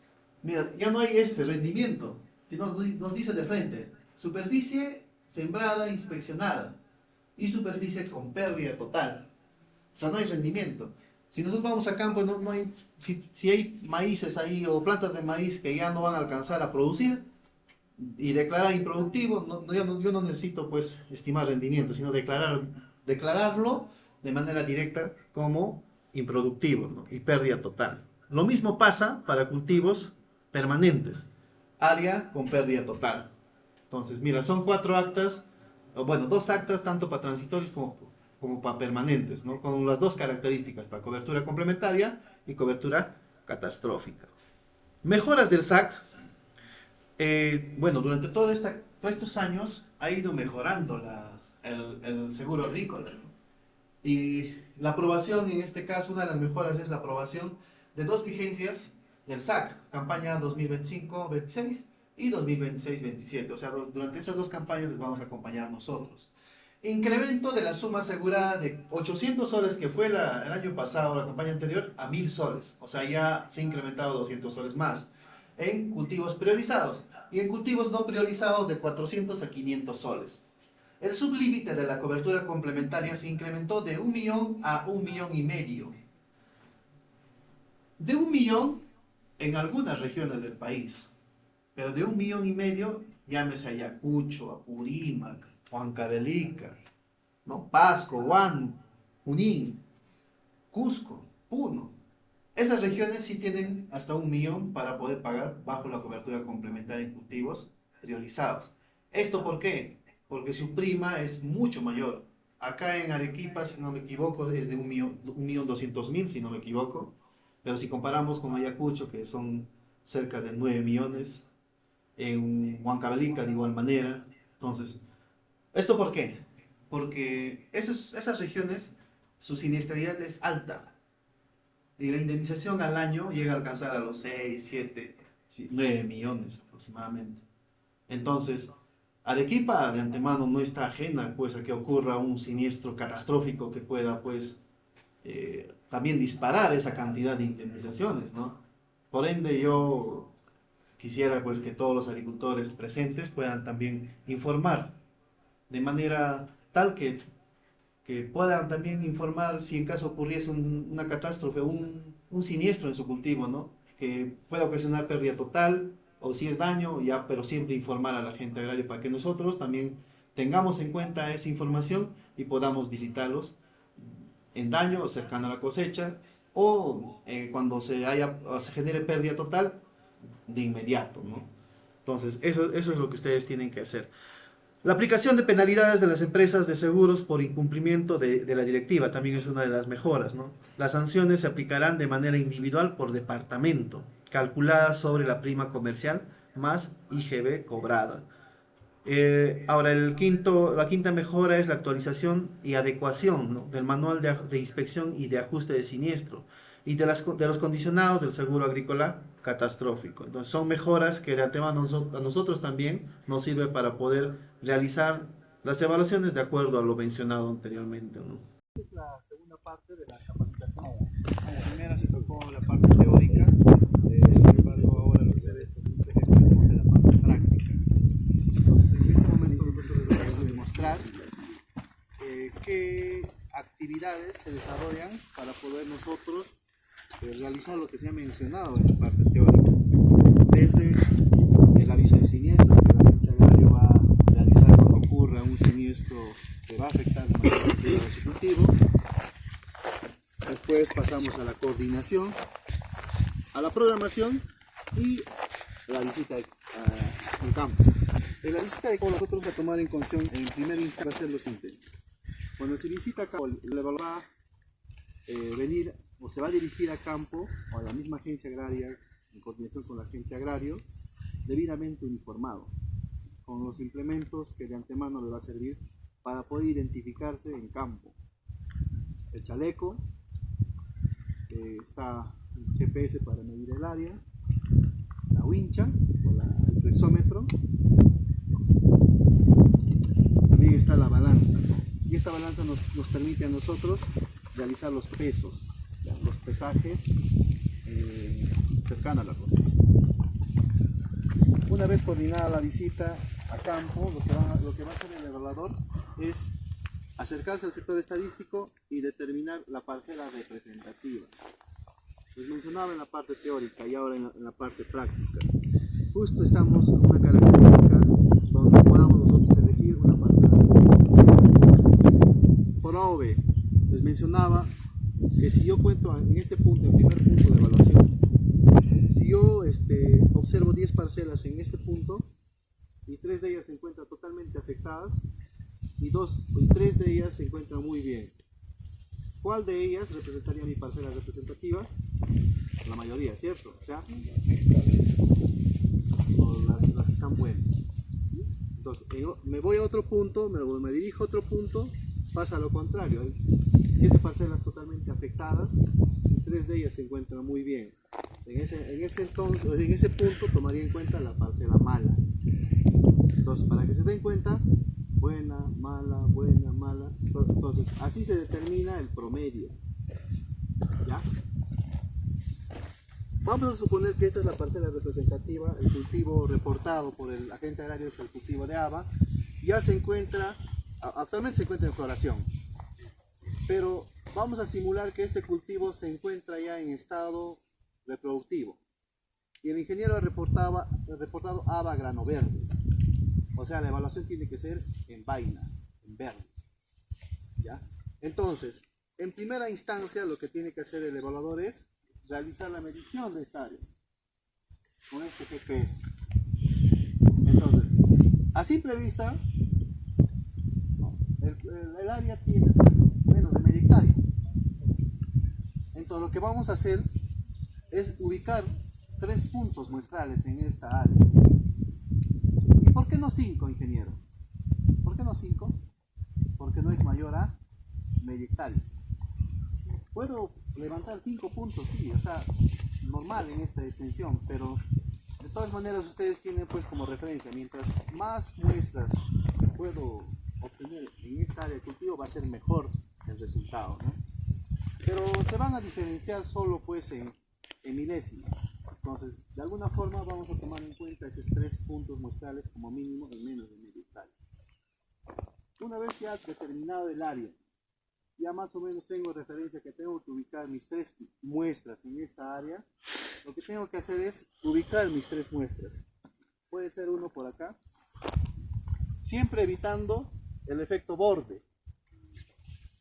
mira, ya no hay rendimiento, sino nos dice de frente, superficie sembrada, inspeccionada y superficie con pérdida total. O sea, no hay rendimiento. Si nosotros vamos a campo, no hay, si hay maíces ahí o plantas de maíz que ya no van a alcanzar a producir y declarar improductivo, yo no necesito pues estimar rendimiento, sino declararlo de manera directa como improductivo, ¿no? Y pérdida total. Lo mismo pasa para cultivos permanentes, área con pérdida total. Entonces, mira, son 4 actas, o bueno, 2 actas tanto para transitorios como para permanentes, ¿no? Con las 2 características, para cobertura complementaria y cobertura catastrófica. Mejoras del SAC. Bueno, durante todos estos años ha ido mejorando el seguro agrícola, ¿no? Y la aprobación, en este caso, una de las mejoras es la aprobación de 2 vigencias del SAC, campaña 2025-26 y 2026-27. O sea, durante estas 2 campañas les vamos a acompañar nosotros. Incremento de la suma asegurada de 800 soles que fue el año pasado, la campaña anterior, a 1000 soles. O sea, ya se ha incrementado 200 soles más en cultivos priorizados y en cultivos no priorizados de 400 a 500 soles. El sublímite de la cobertura complementaria se incrementó de 1 millón a 1,5 millones. De 1 millón en algunas regiones del país, pero de 1,5 millones, llámese Ayacucho, Apurímac, Huancavelica, ¿no? Pasco, Huánuco, Junín, Cusco, Puno. Esas regiones sí tienen hasta 1 millón para poder pagar bajo la cobertura complementaria en cultivos priorizados. ¿Esto por qué? Porque su prima es mucho mayor. Acá en Arequipa, si no me equivoco, es de 1.200.000, si no me equivoco. Pero si comparamos con Ayacucho, que son cerca de 9 millones, en Huancavelica de igual manera. Entonces, ¿esto por qué? Porque esas regiones, su siniestralidad es alta. Y la indemnización al año llega a alcanzar a los 6, 7, 9 millones aproximadamente. Entonces, Arequipa de antemano no está ajena pues a que ocurra un siniestro catastrófico que pueda pues también disparar esa cantidad de indemnizaciones, ¿no? Por ende yo quisiera pues que todos los agricultores presentes puedan también informar de manera tal que puedan también informar si en caso ocurriese una catástrofe, un siniestro en su cultivo, ¿no? Que pueda ocasionar pérdida total o si es daño, ya, pero siempre informar a la gente agraria para que nosotros también tengamos en cuenta esa información y podamos visitarlos en daño o cercano a la cosecha o cuando se genere pérdida total de inmediato, ¿no? Entonces, eso es lo que ustedes tienen que hacer. La aplicación de penalidades de las empresas de seguros por incumplimiento de la directiva también es una de las mejoras, ¿no? Las sanciones se aplicarán de manera individual por departamento, calculadas sobre la prima comercial más IGB cobrada. Ahora, la quinta mejora es la actualización y adecuación, ¿no? Del manual de inspección y de ajuste de siniestro y de los condicionados del seguro agrícola catastrófico. Entonces son mejoras que de antemano a nosotros también nos sirve para poder realizar las evaluaciones de acuerdo a lo mencionado anteriormente, ¿no? Es la segunda parte de la capacitación. En la primera se tocó la parte teórica, sin embargo ahora lo que se ve este punto que corresponde a la parte práctica. Entonces en este momento nosotros les vamos a demostrar qué actividades se desarrollan para poder nosotros realizar lo que se ha mencionado en la parte teórica. Desde el aviso de siniestro que el agente agrario va a realizar cuando ocurra un siniestro que va a afectar de manera negativa a su cultivo. Después pasamos a la coordinación, a la programación y la visita al campo. En la visita de campo nosotros vamos a tomar en consideración en primera instancia va a ser lo siguiente. Cuando se visita a campo, el evaluador va a venir o se va a dirigir a campo o a la misma agencia agraria en coordinación con el agente agrario, debidamente uniformado, con los implementos que de antemano le va a servir para poder identificarse en campo. El chaleco, está el GPS para medir el área, la wincha o el flexómetro, también está la balanza, y esta balanza nos permite a nosotros realizar los pesos, los pesajes cercanos a la cosecha. Una vez coordinada la visita a campo, lo que va a hacer el evaluador es acercarse al sector estadístico y determinar la parcela representativa. Les mencionaba en la parte teórica y ahora en la parte práctica. Justo estamos en una característica donde podamos nosotros elegir una parcela representativa. Por A o B, les mencionaba que si yo cuento en este punto, el primer punto de evaluación, si yo observo 10 parcelas en este punto y 3 de ellas se encuentran totalmente afectadas y 3 de ellas se encuentran muy bien, ¿cuál de ellas representaría mi parcela representativa? La mayoría, ¿cierto? O sea, las que están buenas. Entonces, me voy a otro punto, me dirijo a otro punto, pasa lo contrario. Hay 7 parcelas totalmente afectadas y 3 de ellas se encuentran muy bien. En ese punto tomaría en cuenta la parcela mala. Entonces, para que se den cuenta, buena, mala, buena, mala. Entonces, así se determina el promedio. ¿Ya? Vamos a suponer que esta es la parcela representativa, el cultivo reportado por el agente agrario es el cultivo de haba. Ya se encuentra, actualmente se encuentra en floración. Pero vamos a simular que este cultivo se encuentra ya en estado reproductivo. Y el ingeniero ha reportado haba grano verde. O sea, la evaluación tiene que ser en vaina, en verde. ¿Ya? Entonces, en primera instancia, lo que tiene que hacer el evaluador es realizar la medición de esta área con este GPS. Entonces, a simple vista, el área tiene pues, menos de media hectárea. Entonces, lo que vamos a hacer es ubicar 3 puntos muestrales en esta área. ¿Y por qué no 5, ingeniero? ¿Por qué no 5? Porque no es mayor a media hectárea. Puedo levantar 5 puntos, sí, o sea, normal en esta extensión, pero de todas maneras ustedes tienen pues como referencia, mientras más muestras puedo obtener en esta área de cultivo va a ser mejor el resultado, ¿no? Pero se van a diferenciar solo pues en milésimas. Entonces, de alguna forma vamos a tomar en cuenta esos 3 puntos muestrales como mínimo en menos de media hectárea. Una vez ya determinado el área, ya más o menos tengo referencia que tengo que ubicar mis 3 muestras en esta área. Lo que tengo que hacer es ubicar mis 3 muestras. Puede ser uno por acá. Siempre evitando el efecto borde.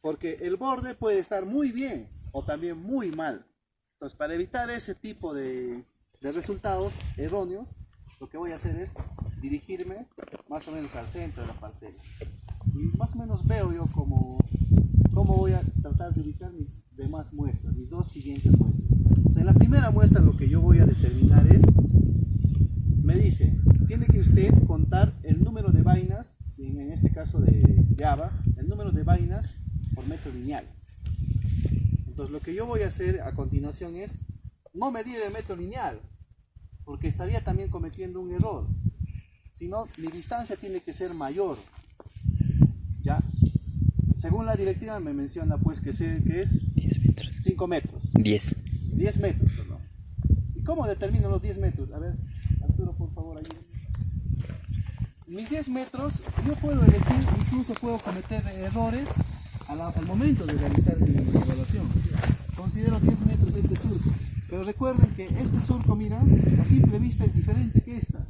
Porque el borde puede estar muy bien o también muy mal. Entonces, para evitar ese tipo de resultados erróneos, lo que voy a hacer es dirigirme más o menos al centro de la parcela. Y más o menos veo yo cómo voy a tratar de ubicar mis demás muestras, mis 2 siguientes muestras. O sea, en la primera muestra lo que yo voy a determinar es, me dice, tiene que usted contar el número de vainas, en este caso de haba, el número de vainas por metro lineal. Entonces lo que yo voy a hacer a continuación es no medir el metro lineal, porque estaría también cometiendo un error, sino mi distancia tiene que ser mayor. según la directiva me menciona pues que es 10 metros. 5 metros. 10. 10 metros, perdón. ¿Y cómo determino los 10 metros? A ver, Arturo, por favor, ayúdame. Mis 10 metros, yo puedo elegir, incluso puedo cometer errores al momento de realizar mi evaluación. Considero 10 metros este surco, pero recuerden que este surco, mira, a simple vista es diferente que esta.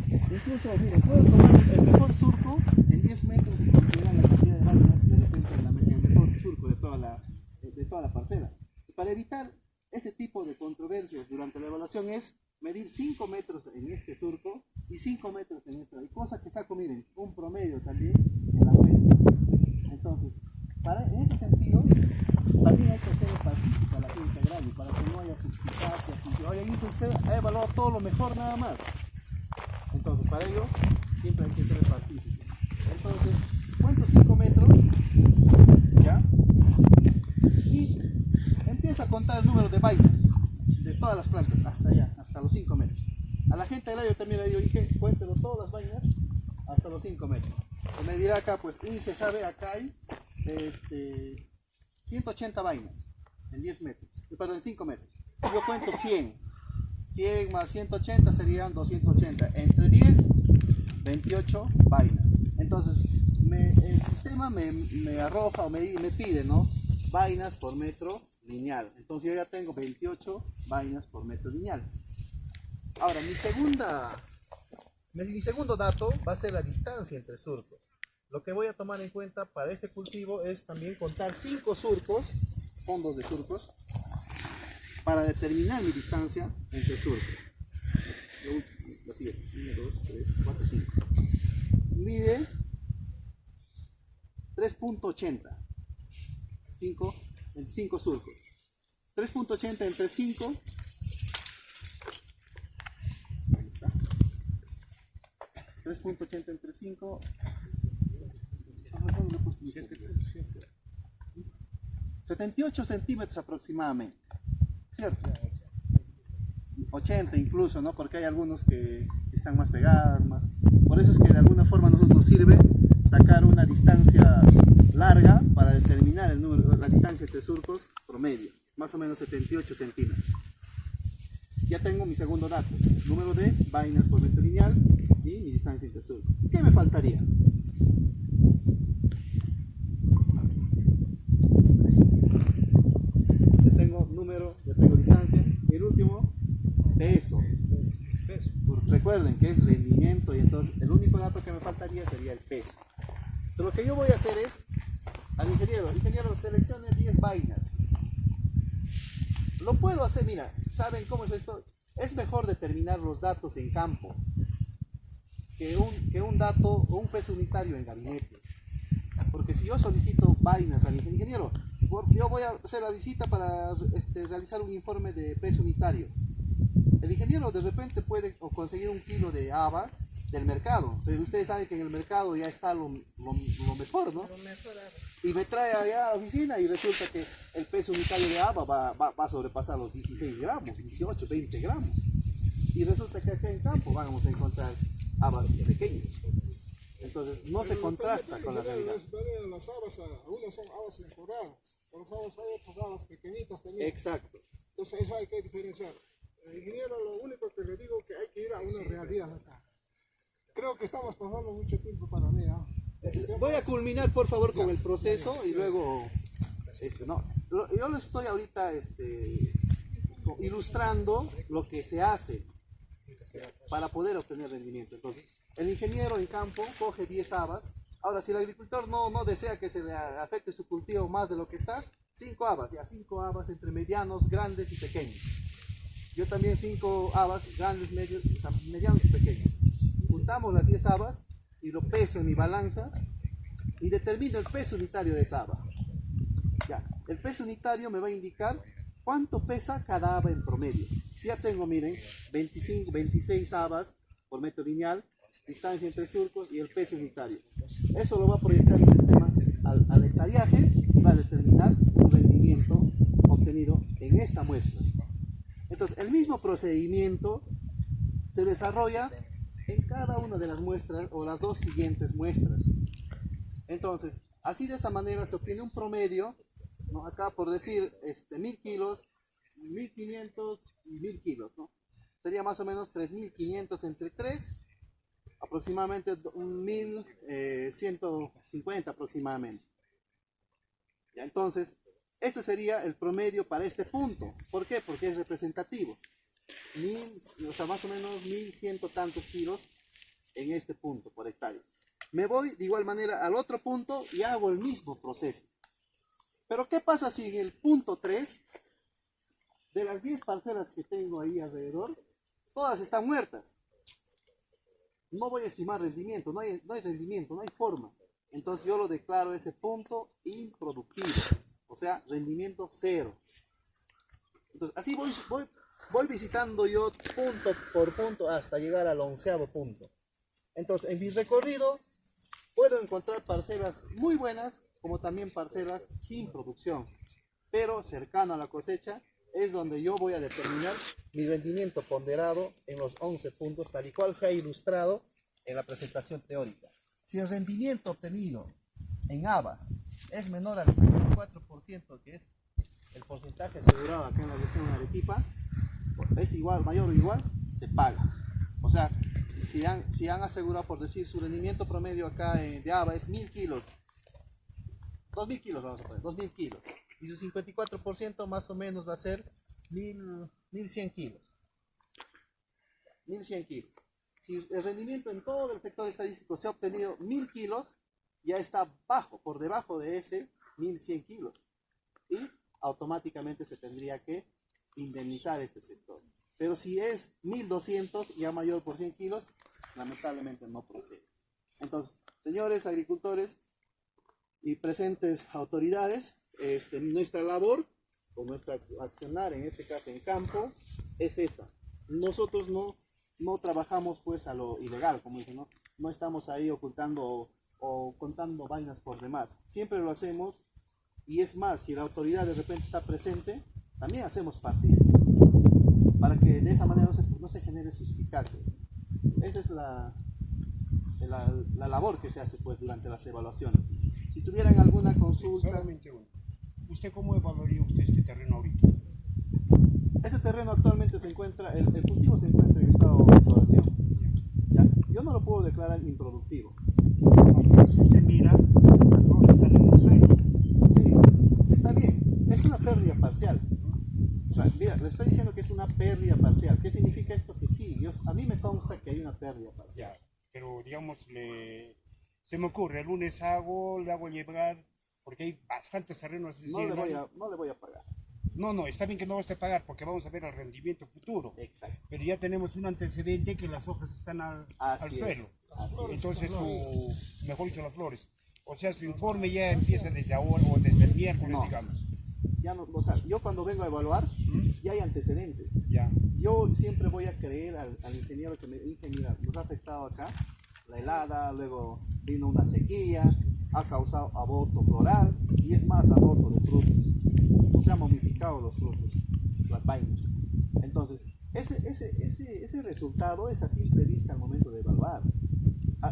Incluso, mira, puedo tomar el mejor surco en 10 metros y considerar la cantidad de vainas de repente el mejor surco de toda la parcela. Para evitar ese tipo de controversias durante la evaluación es medir 5 metros en este surco y 5 metros en esta. Y cosa que saco, miren, un promedio también en la muestra. Entonces, en ese sentido, también hay que hacer partícipe a la gente agraria para que no haya suspicacias. Oye, usted ha evaluado todo lo mejor nada más. Entonces, para ello, siempre hay que ser partícipe. Entonces, cuento 5 metros, ¿ya? Y empiezo a contar el número de vainas de todas las plantas, hasta allá, hasta los 5 metros. A la gente agraria también le digo, Inge, cuéntelo todas las vainas hasta los 5 metros. Y me dirá acá, pues, Inge sabe, acá hay 180 vainas en 10 metros, perdón, en 5 metros. Yo cuento 100. 100 más 180 serían 280. Entre 10, 28 vainas. Entonces, el sistema me arroja o me pide, ¿no? Vainas por metro lineal. Entonces, yo ya tengo 28 vainas por metro lineal. Ahora, mi segundo dato va a ser la distancia entre surcos. Lo que voy a tomar en cuenta para este cultivo es también contar 5 surcos, fondos de surcos, para determinar mi distancia entre surcos. La siguiente, 1, 2, 3, 4, 5. Mide 3.80. 5 surcos. 3.80 entre 5. Ahí está. 3.80 entre 5. 78 centímetros aproximadamente. ¿Cierto? 80 incluso, ¿no? Porque hay algunos que están más pegados, más. Por eso es que de alguna forma a nosotros nos sirve sacar una distancia larga para determinar la distancia entre surcos promedio, más o menos 78 centímetros. Ya tengo mi segundo dato, número de vainas por metro lineal y mi distancia entre surcos. ¿Qué me faltaría? Ya tengo distancia. Y el último, peso. Recuerden que es rendimiento y entonces el único dato que me faltaría sería el peso. Pero lo que yo voy a hacer es, al ingeniero, seleccione 10 vainas. Lo puedo hacer, mira, ¿saben cómo es esto? Es mejor determinar los datos en campo que un dato o un peso unitario en gabinete. Porque si yo solicito vainas al ingeniero, yo voy a hacer la visita para realizar un informe de peso unitario. El ingeniero de repente puede conseguir 1 kilo de haba del mercado, pero ustedes saben que en el mercado ya está lo mejor, ¿no? Y me trae allá a la oficina y resulta que el peso unitario de haba va a sobrepasar los 16 gramos, 18, 20 gramos. Y resulta que acá en campo vamos a encontrar habas pequeñas. Entonces no se contrasta con la realidad. Las habas, algunas son habas mejoradas, pero hay otras habas pequeñitas también. Exacto. Entonces eso hay que diferenciar. Ingeniero, lo único que le digo es que hay que ir a una realidad acá. Creo que estamos pasando mucho tiempo para mí. Voy a culminar por favor con el proceso y luego, yo le estoy ahorita ilustrando lo que se hace para poder obtener rendimiento. Entonces, el ingeniero en campo coge 10 habas. Ahora, si el agricultor no desea que se le afecte su cultivo más de lo que está, 5 habas, ya 5 habas entre medianos, grandes y pequeños. Yo también 5 habas, grandes, medianos y pequeños. Juntamos las 10 habas y lo peso en mi balanza y determino el peso unitario de esa haba. Ya, el peso unitario me va a indicar cuánto pesa cada haba en promedio. Si ya tengo, miren, 26 habas por metro lineal, distancia entre surcos y el peso unitario. Eso lo va a proyectar el sistema al hexadiaje y va a determinar un rendimiento obtenido en esta muestra. Entonces, el mismo procedimiento se desarrolla en cada una de las muestras o las 2 siguientes muestras. Entonces, Así de esa manera se obtiene un promedio, ¿no? Acá por decir 1000 kilos, 1500 y 1000 kilos, ¿no? Sería más o menos 3500 entre 3, aproximadamente 1150 aproximadamente. ¿Ya? Entonces, este sería el promedio para este punto. ¿Por qué? Porque es representativo. O sea, más o menos 1100 tantos kilos en este punto por hectárea. Me voy de igual manera al otro punto y hago el mismo proceso. Pero ¿qué pasa si en el punto 3, de las 10 parcelas que tengo ahí alrededor, todas están muertas? No voy a estimar rendimiento, no hay rendimiento, no hay forma. Entonces yo lo declaro ese punto improductivo, o sea, rendimiento cero. Entonces así voy visitando yo punto por punto hasta llegar al 11º punto. Entonces en mi recorrido puedo encontrar parcelas muy buenas como también parcelas sin producción, pero cercano a la cosecha es donde yo voy a determinar mi rendimiento ponderado en los 11 puntos, tal y cual se ha ilustrado en la presentación teórica. Si el rendimiento obtenido en haba es menor al 54%, que es el porcentaje asegurado acá en la región de Arequipa, es igual, mayor o igual, se paga. O sea, si han asegurado, por decir, su rendimiento promedio acá de haba es 1000 kilos, 2000 kilos vamos a poner, 2000 kilos, y su 54% más o menos va a ser 1100 kilos. 1100 kilos. Si el rendimiento en todo el sector estadístico se ha obtenido 1000 kilos, ya está por debajo de ese 1100 kilos. Y automáticamente se tendría que indemnizar este sector. Pero si es 1200, ya mayor por 100 kilos, lamentablemente no procede. Entonces, señores agricultores y presentes autoridades, nuestra labor, o nuestra accionar en este caso en campo, es esa. Nosotros no trabajamos pues a lo ilegal, como dije, no estamos ahí ocultando o contando vainas por demás. Siempre lo hacemos, y es más, si la autoridad de repente está presente, también hacemos partícipe, para que de esa manera no se genere suspicacia. Esa es la labor que se hace pues durante las evaluaciones. Si tuvieran alguna consulta... Solamente uno. ¿Usted cómo evaluaría usted este terreno ahorita? Este terreno actualmente se encuentra, el cultivo se encuentra en estado de floración. ¿Ya? Yo no lo puedo declarar improductivo. No, pero si usted mira, las flores están en el suelo. Sí, está bien. Es una pérdida parcial. O sea, mira, le estoy diciendo que es una pérdida parcial. ¿Qué significa esto? Que sí, a mí me consta que hay una pérdida parcial. Ya, pero digamos, se me ocurre, el lunes le hago llevar, porque hay bastantes terrenos. No le voy a pagar. No, está bien que no vas a pagar porque vamos a ver el rendimiento futuro. Exacto. Pero ya tenemos un antecedente que las hojas están al suelo. Entonces, mejor dicho, las flores. O sea, su informe ya empieza desde ahora o desde el miércoles, digamos. Ya no, o sea, yo cuando vengo a evaluar, ya hay antecedentes. Ya. Yo siempre voy a creer al ingeniero que me dice, mira, nos ha afectado acá la helada, luego vino una sequía, ha causado aborto floral y es más, aborto de frutos. Se han momificado los frutos, las vainas. Entonces, ese resultado es a simple vista al momento de evaluar.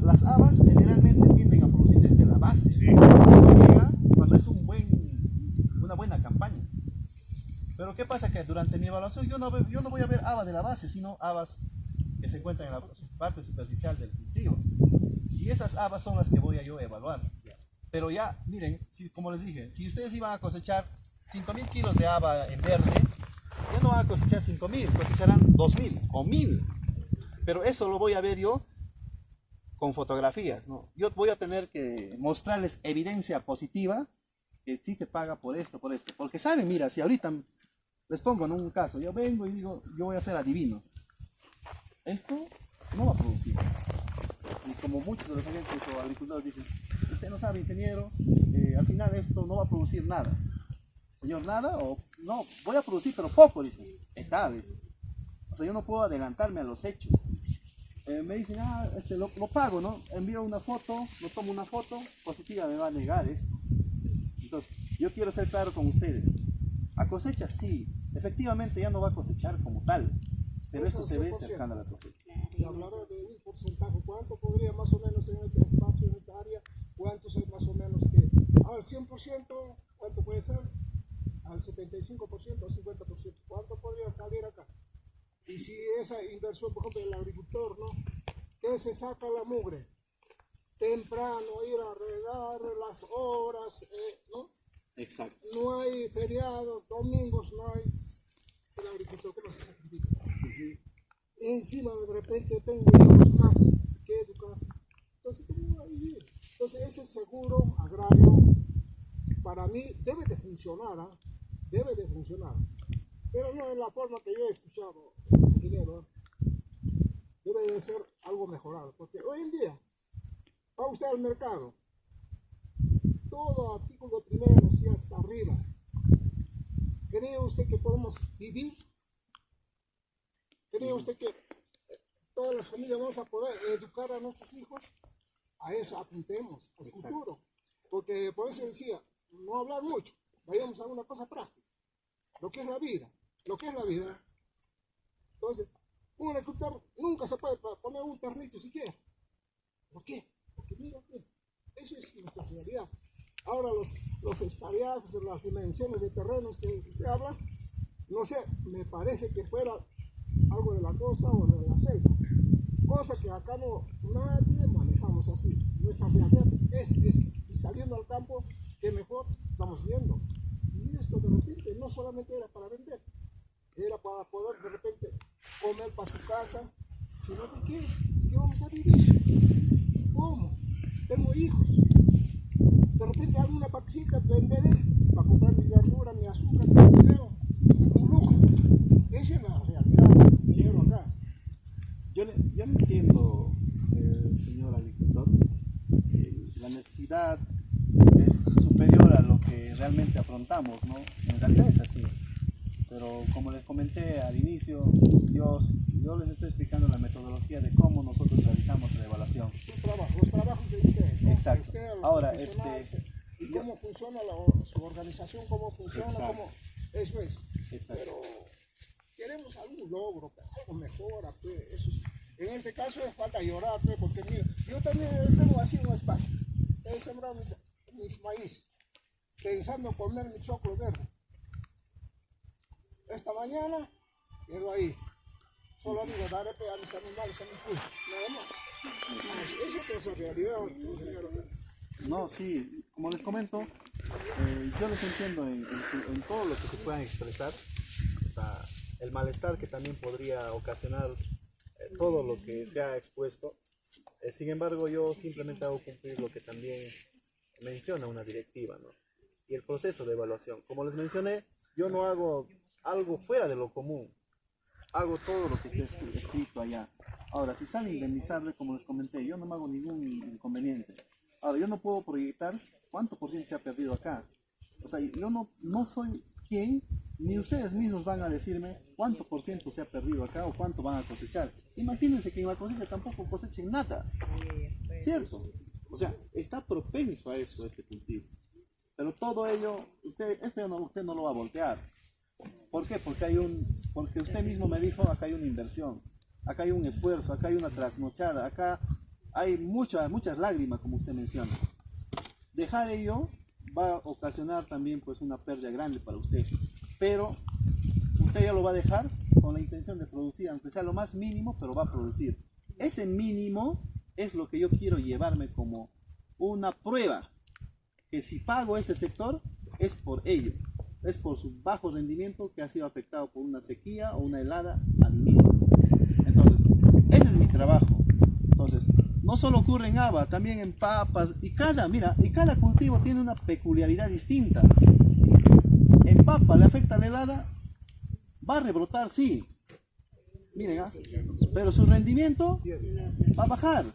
Las habas generalmente tienden a producir desde la base, sí, cuando es una buena campaña. Pero ¿qué pasa? Que durante mi evaluación yo no voy a ver habas de la base, sino habas que se encuentran en la parte superficial del cultivo. Y esas habas son las que voy a yo evaluar. Pero ya, miren, como les dije, si ustedes iban a cosechar 5000 kilos de haba en verde, ya no van a cosechar 5000, cosecharán 2000 o 1000. Pero eso lo voy a ver yo con fotografías, ¿no? Yo voy a tener que mostrarles evidencia positiva que sí se paga por esto. Porque saben, mira, si ahorita les pongo en un caso, yo vengo y digo, yo voy a ser adivino. Esto no va a producir. Y como muchos de los agentes o agricultores dicen, usted no sabe, ingeniero, al final esto no va a producir nada. Señor, nada, o no, voy a producir, pero poco, dicen. Está, o sea, yo no puedo adelantarme a los hechos. Me dicen, lo pago, ¿no? Envío una foto, lo tomo una foto, positiva me va a negar esto. Entonces, yo quiero ser claro con ustedes. A cosecha sí, efectivamente ya no va a cosechar como tal, pero esto se ve cercano a la cosecha. Y hablar de un porcentaje, ¿cuánto podría más o menos en este espacio, en esta área, cuántos es más o menos que al 100%, ¿cuánto puede ser? Al 75% o 50%. ¿Cuánto podría salir acá? Y si esa inversión, por ejemplo, del agricultor, ¿no? Que se saca la mugre, temprano ir a regar las horas, ¿no? Exacto. No hay feriados, domingos, no hay. El agricultor, ¿cómo se sacrifica? Encima de repente tengo hijos más que educar. Entonces, ¿cómo va a vivir? Entonces, ese seguro agrario, para mí, debe de funcionar, ¿eh? Debe de funcionar. Pero no en la forma que yo he escuchado, ingeniero. Debe de ser algo mejorado. Porque hoy en día, va usted al mercado, todo artículo de primera necesidad está arriba. ¿Cree usted que podemos vivir? ¿Cree usted que todas las familias vamos a poder educar a nuestros hijos? A eso apuntemos, al futuro. Porque por eso decía, no hablar mucho, vayamos a una cosa práctica. Lo que es la vida, lo que es la vida. Entonces, un agricultor nunca se puede poner un ternito siquiera. ¿Por qué? Porque mira, eso es nuestra realidad. Ahora los estadiajes, las dimensiones de terrenos que usted habla, no sé, me parece que fuera algo de la costa o de la selva. Cosa que acá nadie manejamos así. Nuestra realidad es esta. Y saliendo al campo, que mejor estamos viendo. Y esto de repente no solamente era para vender, era para poder de repente comer para su casa, sino de qué vamos a vivir. ¿Cómo? Tengo hijos. De repente hago una paxita, venderé para comprar mi verdura, mi azúcar, mi video. Un lujo. Esa es la realidad, señor acá. Yo le entiendo, señor agricultor, la necesidad es superior a lo que realmente afrontamos, ¿no? En realidad es así. Pero como les comenté al inicio, yo les estoy explicando la metodología de cómo nosotros realizamos la evaluación. Los trabajos de usted, ¿no? Exacto. Usted, Ahora, y cómo funciona su organización, cómo funciona, eso es. Exacto. Pero queremos algún logro, algo mejor, pues, eso es. En este caso es falta llorar, pues, porque mira, yo también tengo así un espacio. He sembrado mis maíz, pensando comer mi choclo verde. Esta mañana quedo ahí. Solo digo, daré a mis animales a mi culo, nada más. Eso es la realidad, ingeniero. No, sí, como les comento, yo les entiendo en todo lo que se puedan expresar, o sea, el malestar que también podría ocasionar todo lo que se ha expuesto. Sin embargo, yo simplemente hago cumplir lo que también menciona una directiva, ¿no? Y el proceso de evaluación. Como les mencioné, yo no hago algo fuera de lo común, hago todo lo que esté escrito allá. Ahora, si sale indemnizable, como les comenté, yo no me hago ningún inconveniente. Ahora, yo no puedo proyectar cuánto por ciento se ha perdido acá. O sea, yo no soy quien, ni ustedes mismos van a decirme cuánto por ciento se ha perdido acá o cuánto van a cosechar. Imagínense que en la cosecha tampoco cosechen nada. ¿Cierto? O sea, está propenso a eso, este cultivo. Pero todo ello, usted no lo va a voltear. ¿Por qué? Porque usted mismo me dijo, acá hay una inversión, acá hay un esfuerzo, acá hay una trasnochada, acá hay muchas lágrimas, como usted menciona. Dejar ello va a ocasionar también pues una pérdida grande para usted, pero usted ya lo va a dejar con la intención de producir, aunque sea lo más mínimo, pero va a producir. Ese mínimo es lo que yo quiero llevarme como una prueba, que si pago este sector es por ello, es por su bajo rendimiento que ha sido afectado por una sequía o una helada al inicio. Entonces, ese es mi trabajo. Entonces, no solo ocurre en haba, también en papas, y cada cultivo tiene una peculiaridad distinta. En papa le afecta la helada, va a rebrotar, sí. Miren, pero su rendimiento va a bajar.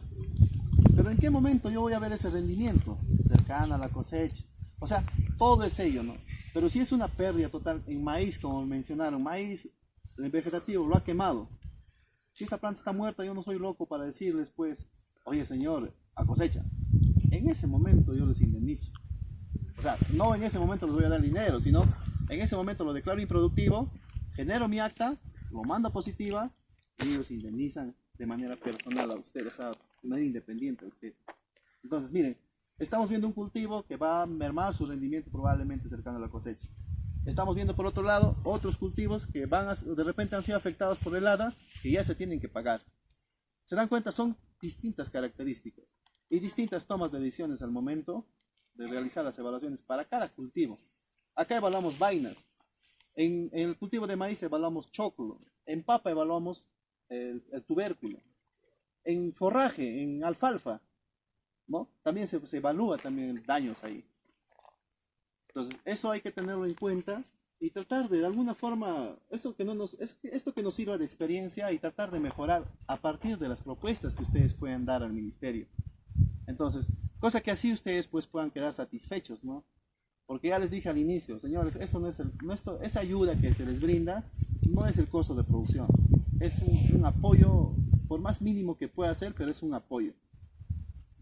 Pero ¿en qué momento yo voy a ver ese rendimiento? Cercana a la cosecha. O sea, todo es ello, ¿no? Pero si es una pérdida total en maíz, como mencionaron, maíz, el vegetativo lo ha quemado. Si esta planta está muerta, yo no soy loco para decirles, pues, oye señor, a cosecha. En ese momento yo les indemnizo. O sea, no en ese momento les voy a dar dinero, sino en ese momento lo declaro improductivo, genero mi acta, lo mando a positiva y ellos indemnizan de manera personal a usted, o sea, de manera independiente a usted. Entonces, miren, estamos viendo un cultivo que va a mermar su rendimiento probablemente cercano a la cosecha. Estamos viendo por otro lado otros cultivos que de repente han sido afectados por helada y ya se tienen que pagar. ¿Se dan cuenta? Son distintas características y distintas tomas de decisiones al momento de realizar las evaluaciones para cada cultivo. Acá evaluamos vainas. En el cultivo de maíz evaluamos choclo. En papa evaluamos el tubérculo. En forraje, en alfalfa, ¿no? También se evalúa también daños ahí. Entonces, eso hay que tenerlo en cuenta y tratar de alguna forma, esto que nos sirva de experiencia y tratar de mejorar a partir de las propuestas que ustedes puedan dar al ministerio. Entonces, cosa que así ustedes pues puedan quedar satisfechos, ¿no? Porque ya les dije al inicio, señores, esa ayuda que se les brinda no es el costo de producción, es un apoyo, por más mínimo que pueda ser, pero es un apoyo.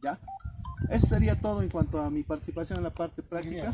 ¿Ya? Eso sería todo en cuanto a mi participación en la parte práctica.